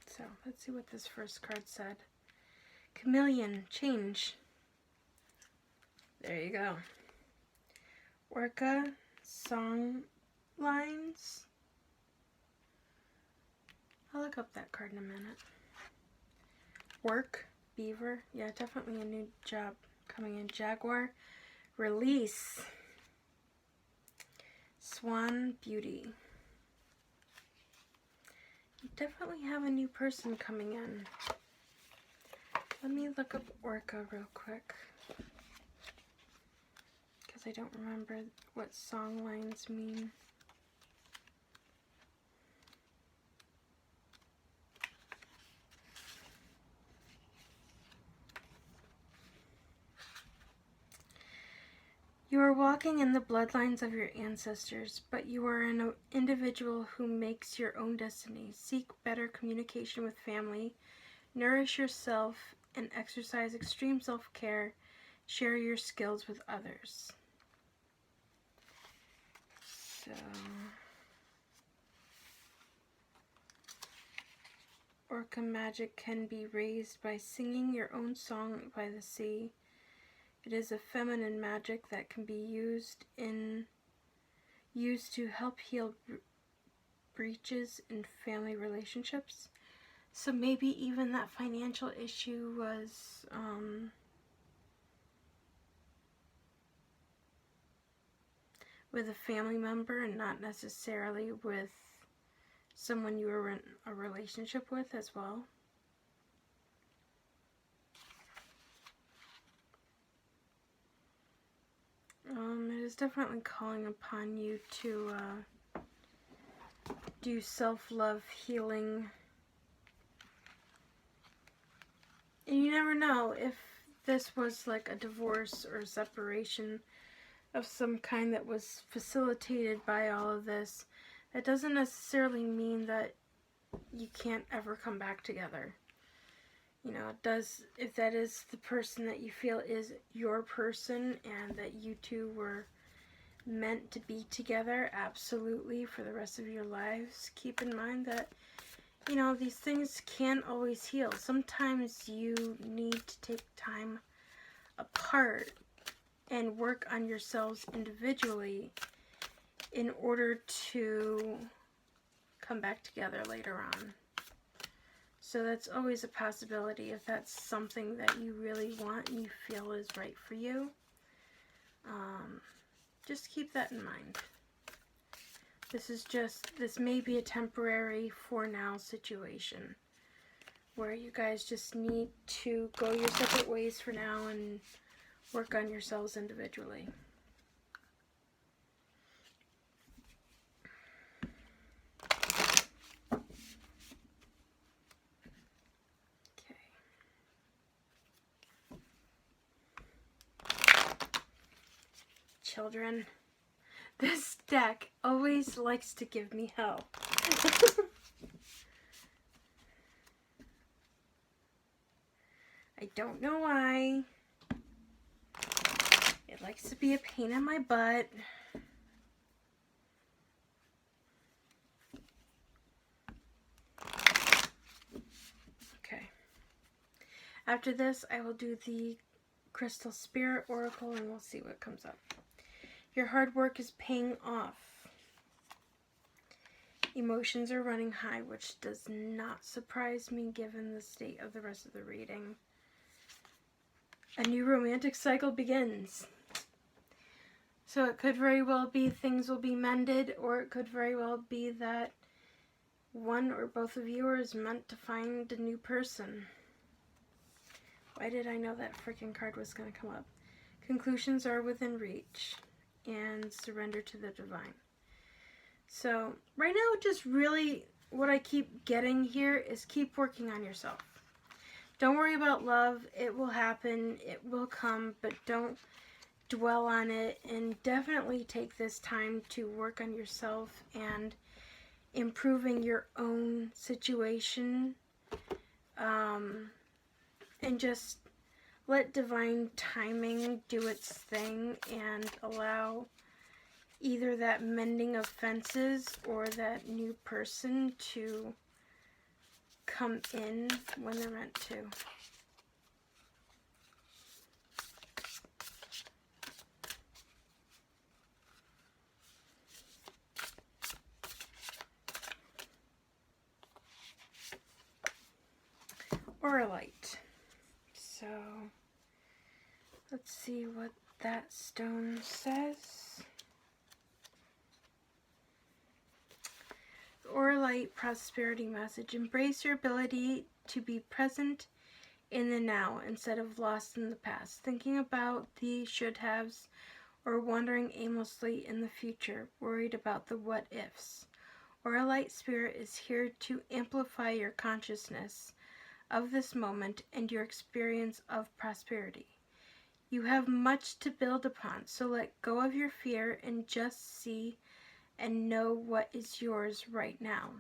So let's see what this first card said. Chameleon, change. There you go. Orca, song lines. I'll look up that card in a minute. Work, beaver. Yeah, definitely a new job coming in. Jaguar, release. Swan, beauty. You definitely have a new person coming in. Let me look up Orca real quick, because I don't remember what song lines mean. You are walking in the bloodlines of your ancestors, but you are an individual who makes your own destiny. Seek better communication with family, nourish yourself, and exercise extreme self-care. Share your skills with others. So, Orca magic can be raised by singing your own song by the sea. It is a feminine magic that can be used to help heal breaches in family relationships. So maybe even that financial issue was with a family member and not necessarily with someone you were in a relationship with as well. It is definitely calling upon you to do self-love healing. And you never know if this was like a divorce or a separation of some kind that was facilitated by all of this. That doesn't necessarily mean that you can't ever come back together. You know, it does, if that is the person that you feel is your person and that you two were meant to be together, absolutely, for the rest of your lives. Keep in mind that, you know, these things can't always heal. Sometimes you need to take time apart and work on yourselves individually in order to come back together later on. So that's always a possibility if that's something that you really want and you feel is right for you. Just keep that in mind. This may be a temporary for now situation where you guys just need to go your separate ways for now and work on yourselves individually. Children, this deck always likes to give me hell. I don't know why. It likes to be a pain in my butt. Okay. After this, I will do the Crystal Spirit Oracle and we'll see what comes up. Your hard work is paying off. Emotions are running high, which does not surprise me given the state of the rest of the reading. A new romantic cycle begins. So it could very well be things will be mended, or it could very well be that one or both of you is meant to find a new person. Why did I know that freaking card was going to come up? Conclusions are within reach. And surrender to the divine. So right now, just really what I keep getting here is keep working on yourself. Don't worry about love. It will happen. It will come, but don't dwell on it, and definitely take this time to work on yourself and improving your own situation, and just let divine timing do its thing and allow either that mending of fences or that new person to come in when they're meant to. Oralite. So, let's see what that stone says. Oralite prosperity message. Embrace your ability to be present in the now instead of lost in the past, thinking about the should-haves or wandering aimlessly in the future, worried about the what-ifs. Oralite spirit is here to amplify your consciousness of this moment and your experience of prosperity. You have much to build upon, so let go of your fear and just see and know what is yours right now.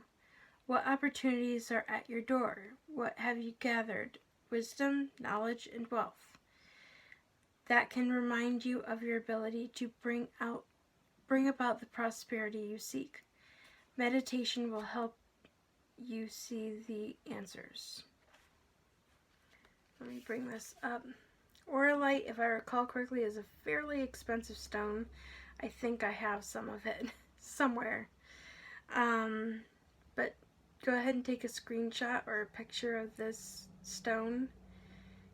What opportunities are at your door? What have you gathered? Wisdom, knowledge, and wealth that can remind you of your ability to bring about the prosperity you seek. Meditation will help you see the answers. Let me bring this up. Oralite, if I recall correctly, is a fairly expensive stone. I think I have some of it somewhere. But go ahead and take a screenshot or a picture of this stone,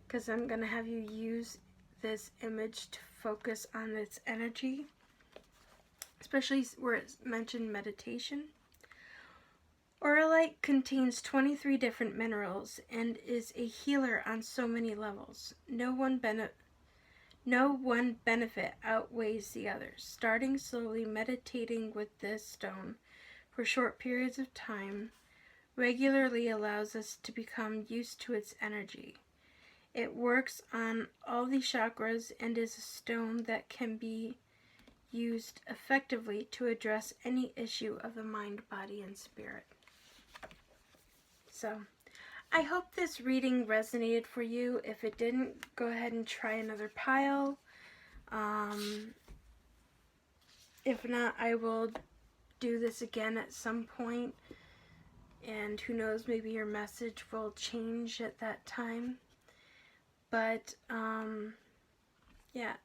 because I'm going to have you use this image to focus on its energy, especially where it's mentioned meditation. Oralite contains 23 different minerals and is a healer on so many levels. No one benefit outweighs the others. Starting slowly, meditating with this stone for short periods of time regularly allows us to become used to its energy. It works on all the chakras and is a stone that can be used effectively to address any issue of the mind, body, and spirit. So, I hope this reading resonated for you. If it didn't, go ahead and try another pile. If not, I will do this again at some point. And who knows, maybe your message will change at that time. But, yeah.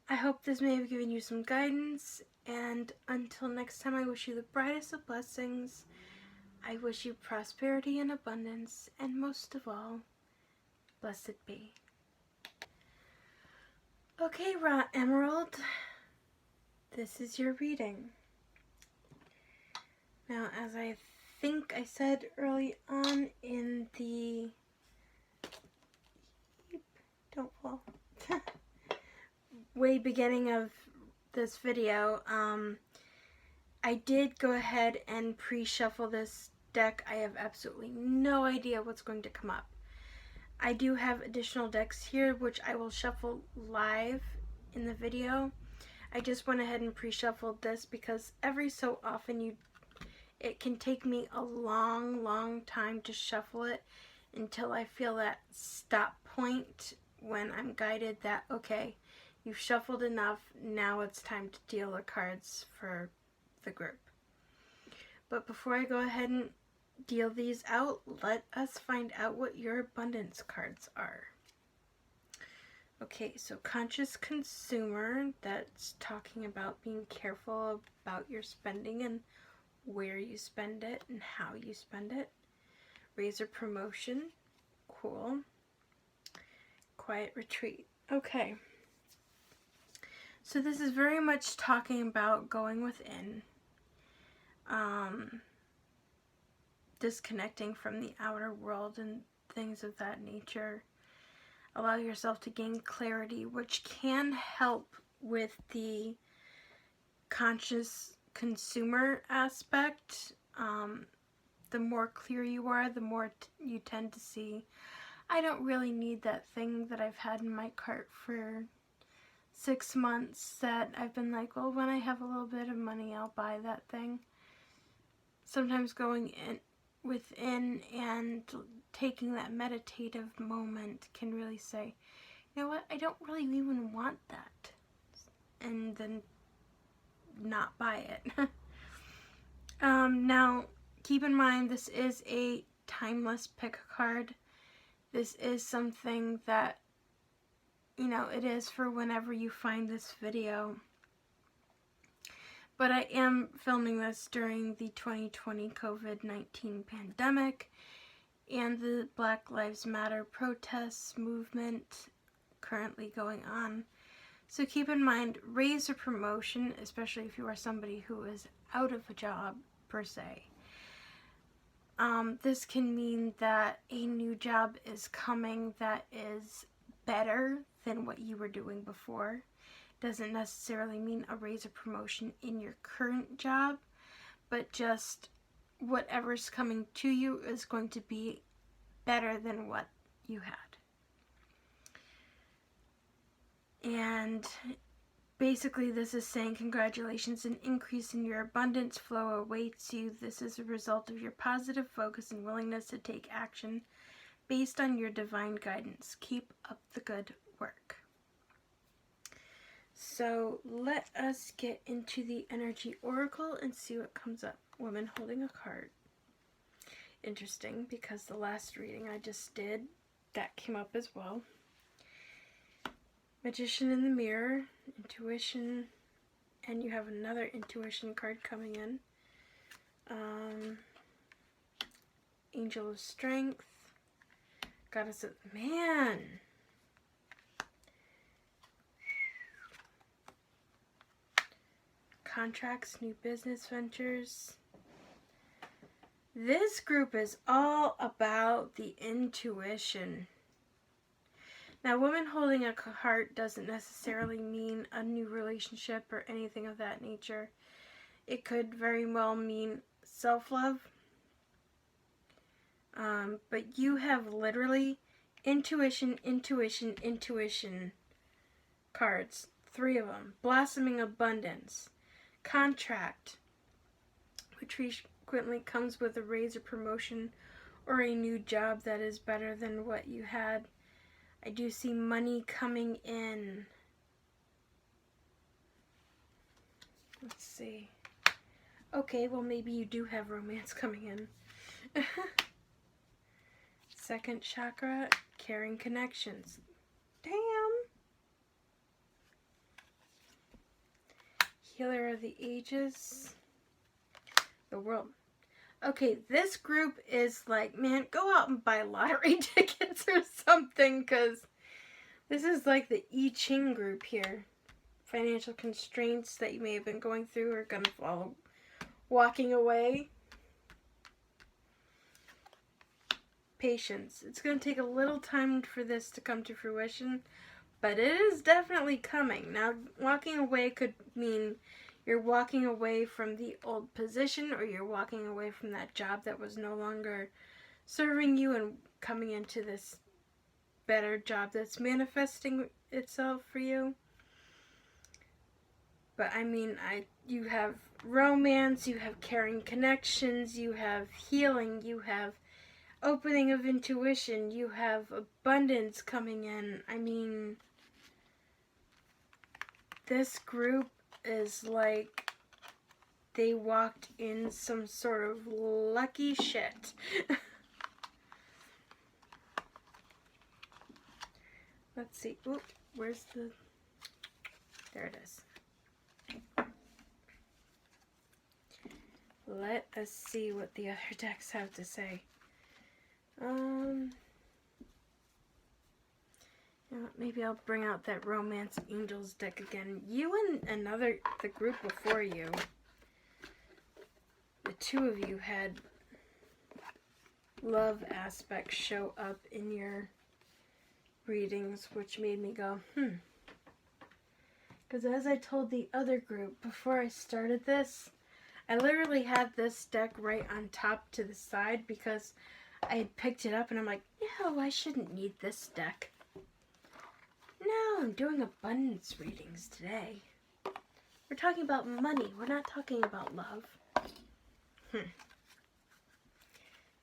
I hope this may have given you some guidance. And until next time, I wish you the brightest of blessings. I wish you prosperity and abundance, and most of all, blessed be. Okay, Raw Emerald, this is your reading. Now, as I think I said early on in the... Don't fall. way beginning of this video, I did go ahead and pre-shuffle this deck. I have absolutely no idea what's going to come up. I do have additional decks here, which I will shuffle live in the video. I just went ahead and pre-shuffled this because every so often it can take me a long time to shuffle it until I feel that stop point when I'm guided that, okay, you've shuffled enough, now it's time to deal the cards for the group. But before I go ahead and deal these out, let us find out what your abundance cards are. Okay, so conscious consumer, that's talking about being careful about your spending and where you spend it and how you spend it. Razor promotion, cool. Quiet retreat. Okay. So this is very much talking about going within, disconnecting from the outer world and things of that nature. Allow yourself to gain clarity, which can help with the conscious consumer aspect. The more clear you are, the more you tend to see, I don't really need that thing that I've had in my cart for 6 months that I've been like, well, when I have a little bit of money, I'll buy that thing. Sometimes going within and taking that meditative moment can really say, you know what, I don't really even want that. And then not buy it. Now, keep in mind, this is a timeless pick-a-card. This is something that, you know, it is for whenever you find this video. But I am filming this during the 2020 COVID-19 pandemic and the Black Lives Matter protests movement currently going on. So keep in mind, raise or promotion, especially if you are somebody who is out of a job per se. This can mean that a new job is coming that is better than what you were doing before. Doesn't necessarily mean a raise or promotion in your current job, but just whatever's coming to you is going to be better than what you had. And basically this is saying, congratulations, an increase in your abundance flow awaits you. This is a result of your positive focus and willingness to take action based on your divine guidance. Keep up the good work. So let us get into the energy oracle and see what comes up. Woman holding a card. Interesting, because the last reading I just did, that came up as well. Magician in the mirror, intuition, and you have another intuition card coming in. Angel of strength, goddess of, man. Contracts, new business ventures. This group is all about the intuition. Now, woman holding a heart doesn't necessarily mean a new relationship or anything of that nature. It could very well mean self-love. But you have literally intuition cards. 3 of them. Blossoming abundance. Contract, which frequently comes with a raise or promotion or a new job that is better than what you had. I do see money coming in. Let's see. Okay, well maybe you do have romance coming in. Second chakra, caring connections. Damn. Healer of the ages. The world. Okay, this group is like, man, go out and buy lottery tickets or something, because this is like the I Ching group here. Financial constraints that you may have been going through are going to follow. Walking away. Patience. It's going to take a little time for this to come to fruition, but it is definitely coming. Now, walking away could mean you're walking away from the old position, or you're walking away from that job that was no longer serving you and coming into this better job that's manifesting itself for you. But I mean, you have romance, you have caring connections, you have healing, you have opening of intuition, you have abundance coming in. I mean, this group is like they walked in some sort of lucky shit. Let's see. Oop, where's the... There it is. Let us see what the other decks have to say. Maybe I'll bring out that Romance Angels deck again. You and the group before you, the 2 of you had love aspects show up in your readings, which made me go, Because as I told the other group before I started this, I literally had this deck right on top to the side because I had picked it up and I'm like, no, I shouldn't need this deck. No, I'm doing abundance readings today. We're talking about money. We're not talking about love.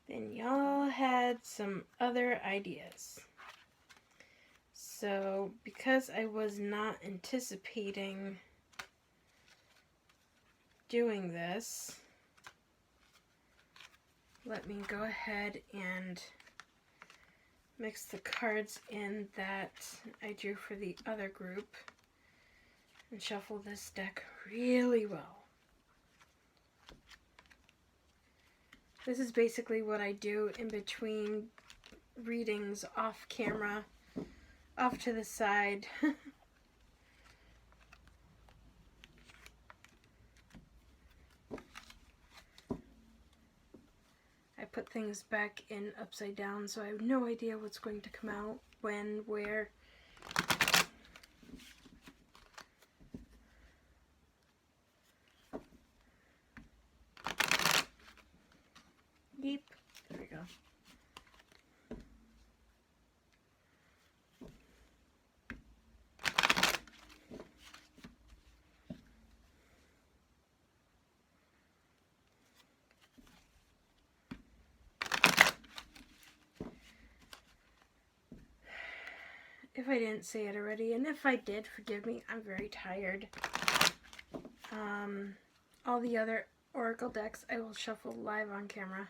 then y'all had some other ideas. So, because I was not anticipating doing this, let me go ahead and mix the cards in that I drew for the other group and shuffle this deck really well. This is basically what I do in between readings off camera, off to the side. I put things back in upside down, so I have no idea what's going to come out, when, where. Yeep. There we go. If I didn't say it already, and if I did, forgive me, I'm very tired. All the other Oracle decks I will shuffle live on camera.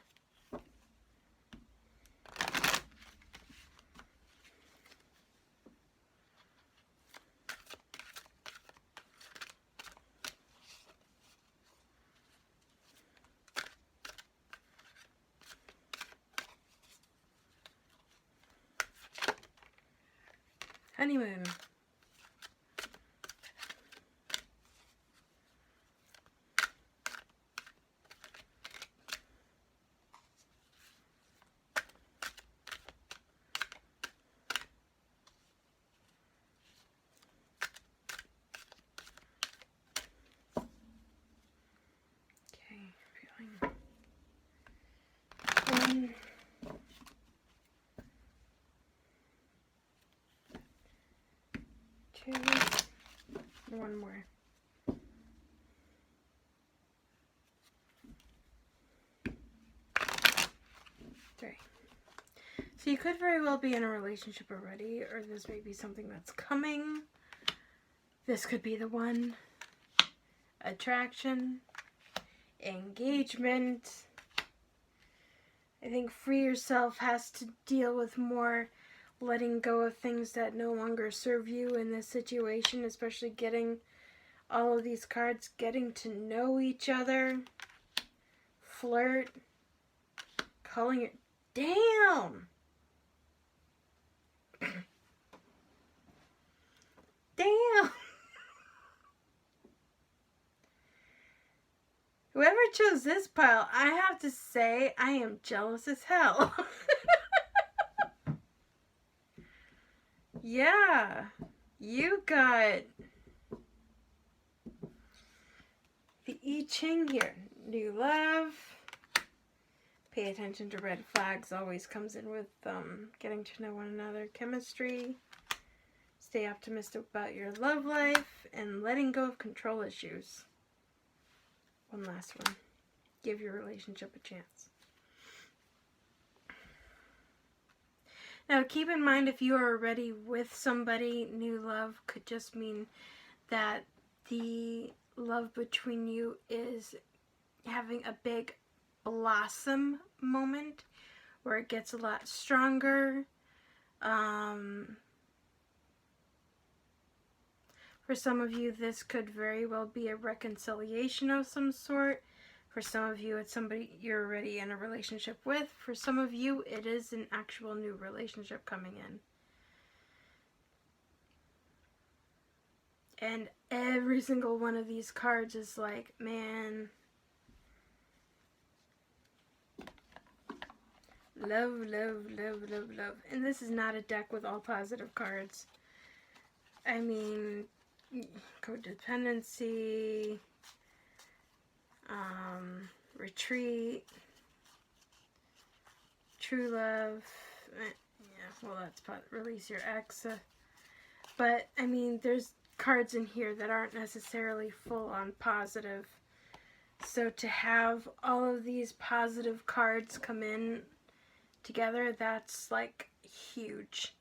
Honeymoon. Okay, feeling. 1, 2, 1 more. 3. So you could very well be in a relationship already, or this may be something that's coming. This could be the one. Attraction, engagement. I think free yourself has to deal with more letting go of things that no longer serve you in this situation, especially getting all of these cards, getting to know each other, flirt, calling it damn. Damn. Whoever chose this pile, I have to say, I am jealous as hell. Yeah, you got the I Ching here. New love. Pay attention to red flags. Always comes in with getting to know one another. Chemistry. Stay optimistic about your love life. And letting go of control issues. One last one. Give your relationship a chance. Now, keep in mind, if you are already with somebody, new love could just mean that the love between you is having a big blossom moment where it gets a lot stronger. For some of you, this could very well be a reconciliation of some sort. For some of you, it's somebody you're already in a relationship with. For some of you, it is an actual new relationship coming in. And every single one of these cards is like, man, love, love, love, love, love. And this is not a deck with all positive cards. I mean, codependency, retreat, true love, yeah, well, that's release your ex, but I mean, there's cards in here that aren't necessarily full on positive. So to have all of these positive cards come in together, that's like huge.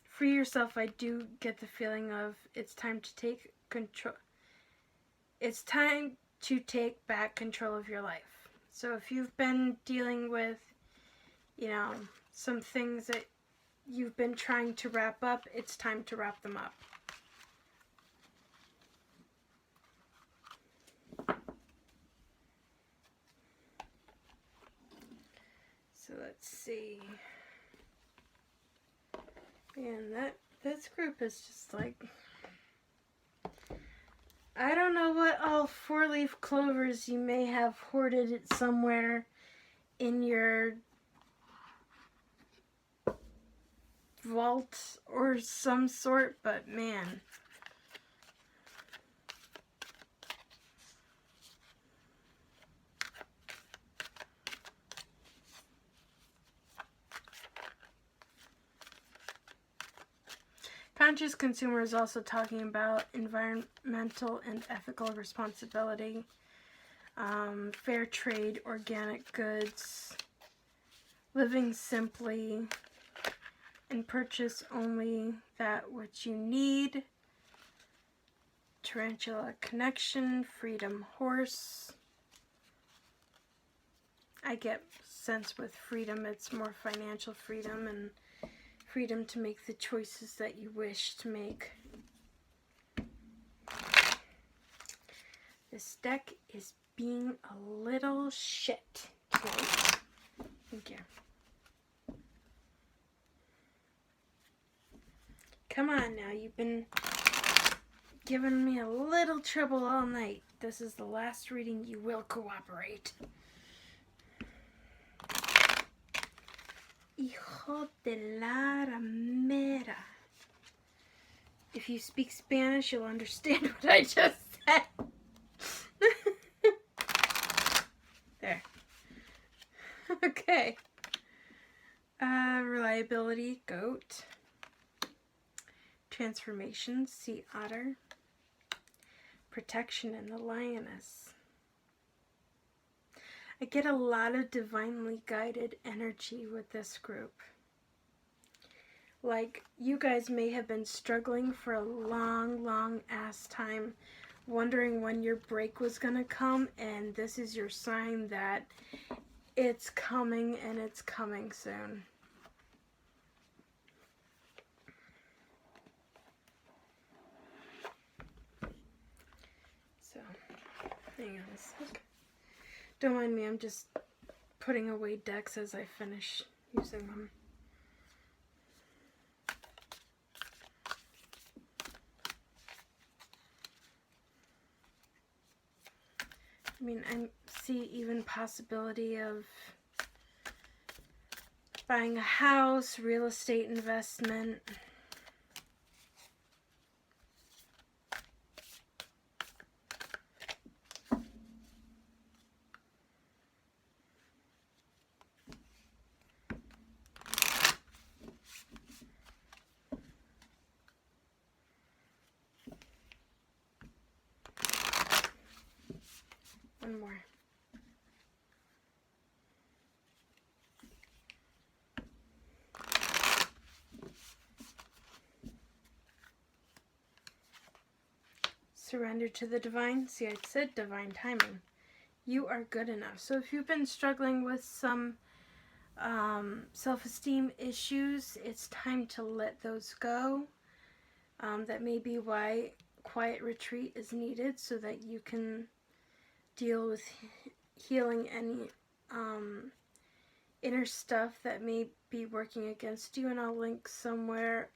For yourself, I do get the feeling of it's time to take control. It's time to take back control of your life. So if you've been dealing with, some things that you've been trying to wrap up, it's time to wrap them up. So let's see. Man, this group is just like, I don't know what all 4-leaf clovers you may have hoarded it somewhere in your vault or some sort, but man. Conscious consumer is also talking about environmental and ethical responsibility, fair trade, organic goods, living simply, and purchase only that which you need, tarantula connection, freedom horse. I get sense with freedom, it's more financial freedom and freedom to make the choices that you wish to make. This deck is being a little shit today. Thank you. Come on now, you've been giving me a little trouble all night. This is the last reading, you will cooperate. Hijo de la ramera. If you speak Spanish, you'll understand what I just said. There. Okay. Reliability, goat. Transformation, sea otter. Protection, and the lioness. I get a lot of divinely guided energy with this group. Like, you guys may have been struggling for a long ass time, wondering when your break was gonna come, and this is your sign that it's coming, and it's coming soon. So, hang on a sec. Don't mind me, I'm just putting away decks as I finish using them. I mean, I see even possibility of buying a house, real estate investment. One more. Surrender to the divine. See, I said divine timing. You are good enough. So if you've been struggling with some self-esteem issues, it's time to let those go. That may be why quiet retreat is needed, so that you can deal with healing any inner stuff that may be working against you. And I'll link somewhere,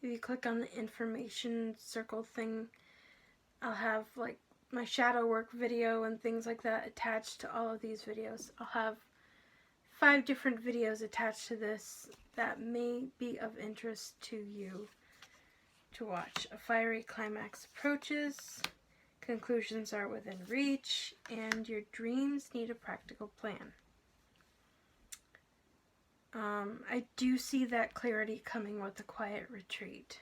if you click on the information circle thing, I'll have like my shadow work video and things like that attached to all of these videos. I'll have 5 different videos attached to this that may be of interest to you to watch. A fiery climax approaches, conclusions are within reach, and your dreams need a practical plan. I do see that clarity coming with the quiet retreat.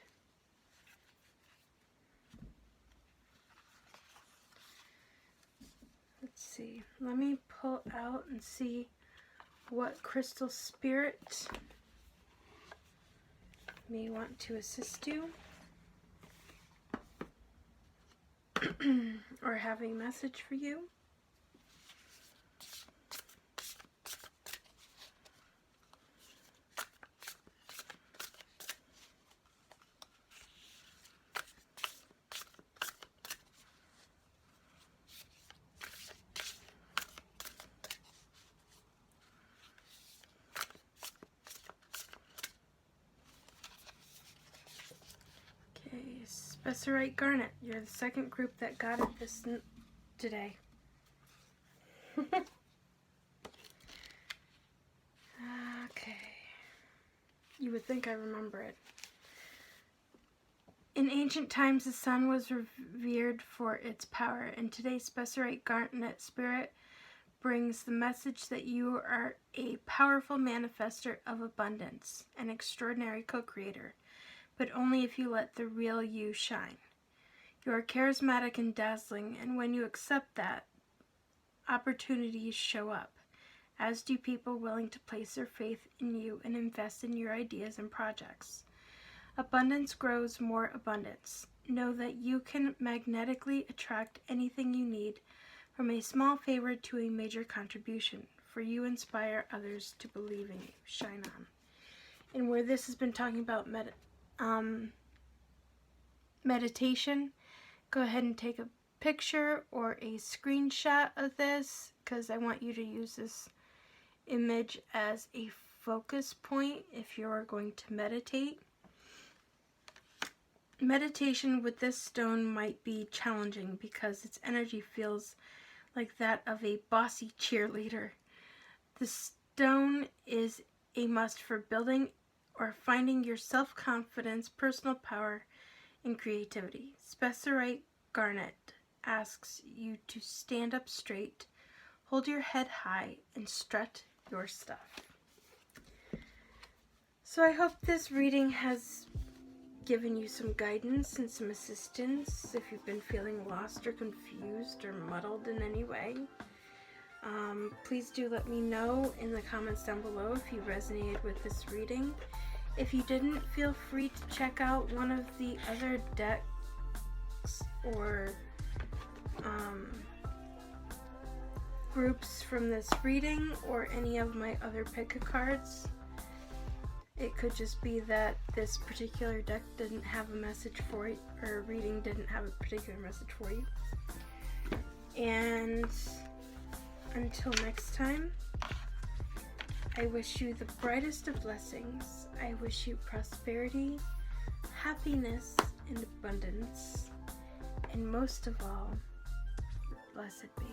see. Let me pull out and see what crystal spirit may want to assist you or have a message for you. Spessarite Garnet, you're the second group that got it this today. Okay. You would think I remember it. In ancient times, the sun was revered for its power, and today's Spessarite Garnet spirit brings the message that you are a powerful manifester of abundance, an extraordinary co-creator, but only if you let the real you shine. You are charismatic and dazzling, and when you accept that, opportunities show up, as do people willing to place their faith in you and invest in your ideas and projects. Abundance grows more abundance. Know that you can magnetically attract anything you need, from a small favor to a major contribution, for you inspire others to believe in you. Shine on. And where this has been talking about meditation, go ahead and take a picture or a screenshot of this, because I want you to use this image as a focus point if you're going to meditate. Meditation with this stone might be challenging because its energy feels like that of a bossy cheerleader. The stone is a must for building or finding your self-confidence, personal power, and creativity. Spessarite Garnet asks you to stand up straight, hold your head high, and strut your stuff. So I hope this reading has given you some guidance and some assistance if you've been feeling lost or confused or muddled in any way. Please do let me know in the comments down below if you resonated with this reading. If you didn't, feel free to check out one of the other decks or groups from this reading, or any of my other pick-a-cards. It could just be that this particular deck didn't have a message for you, or reading didn't have a particular message for you. And until next time, I wish you the brightest of blessings. I wish you prosperity, happiness, and abundance. And most of all, blessed be.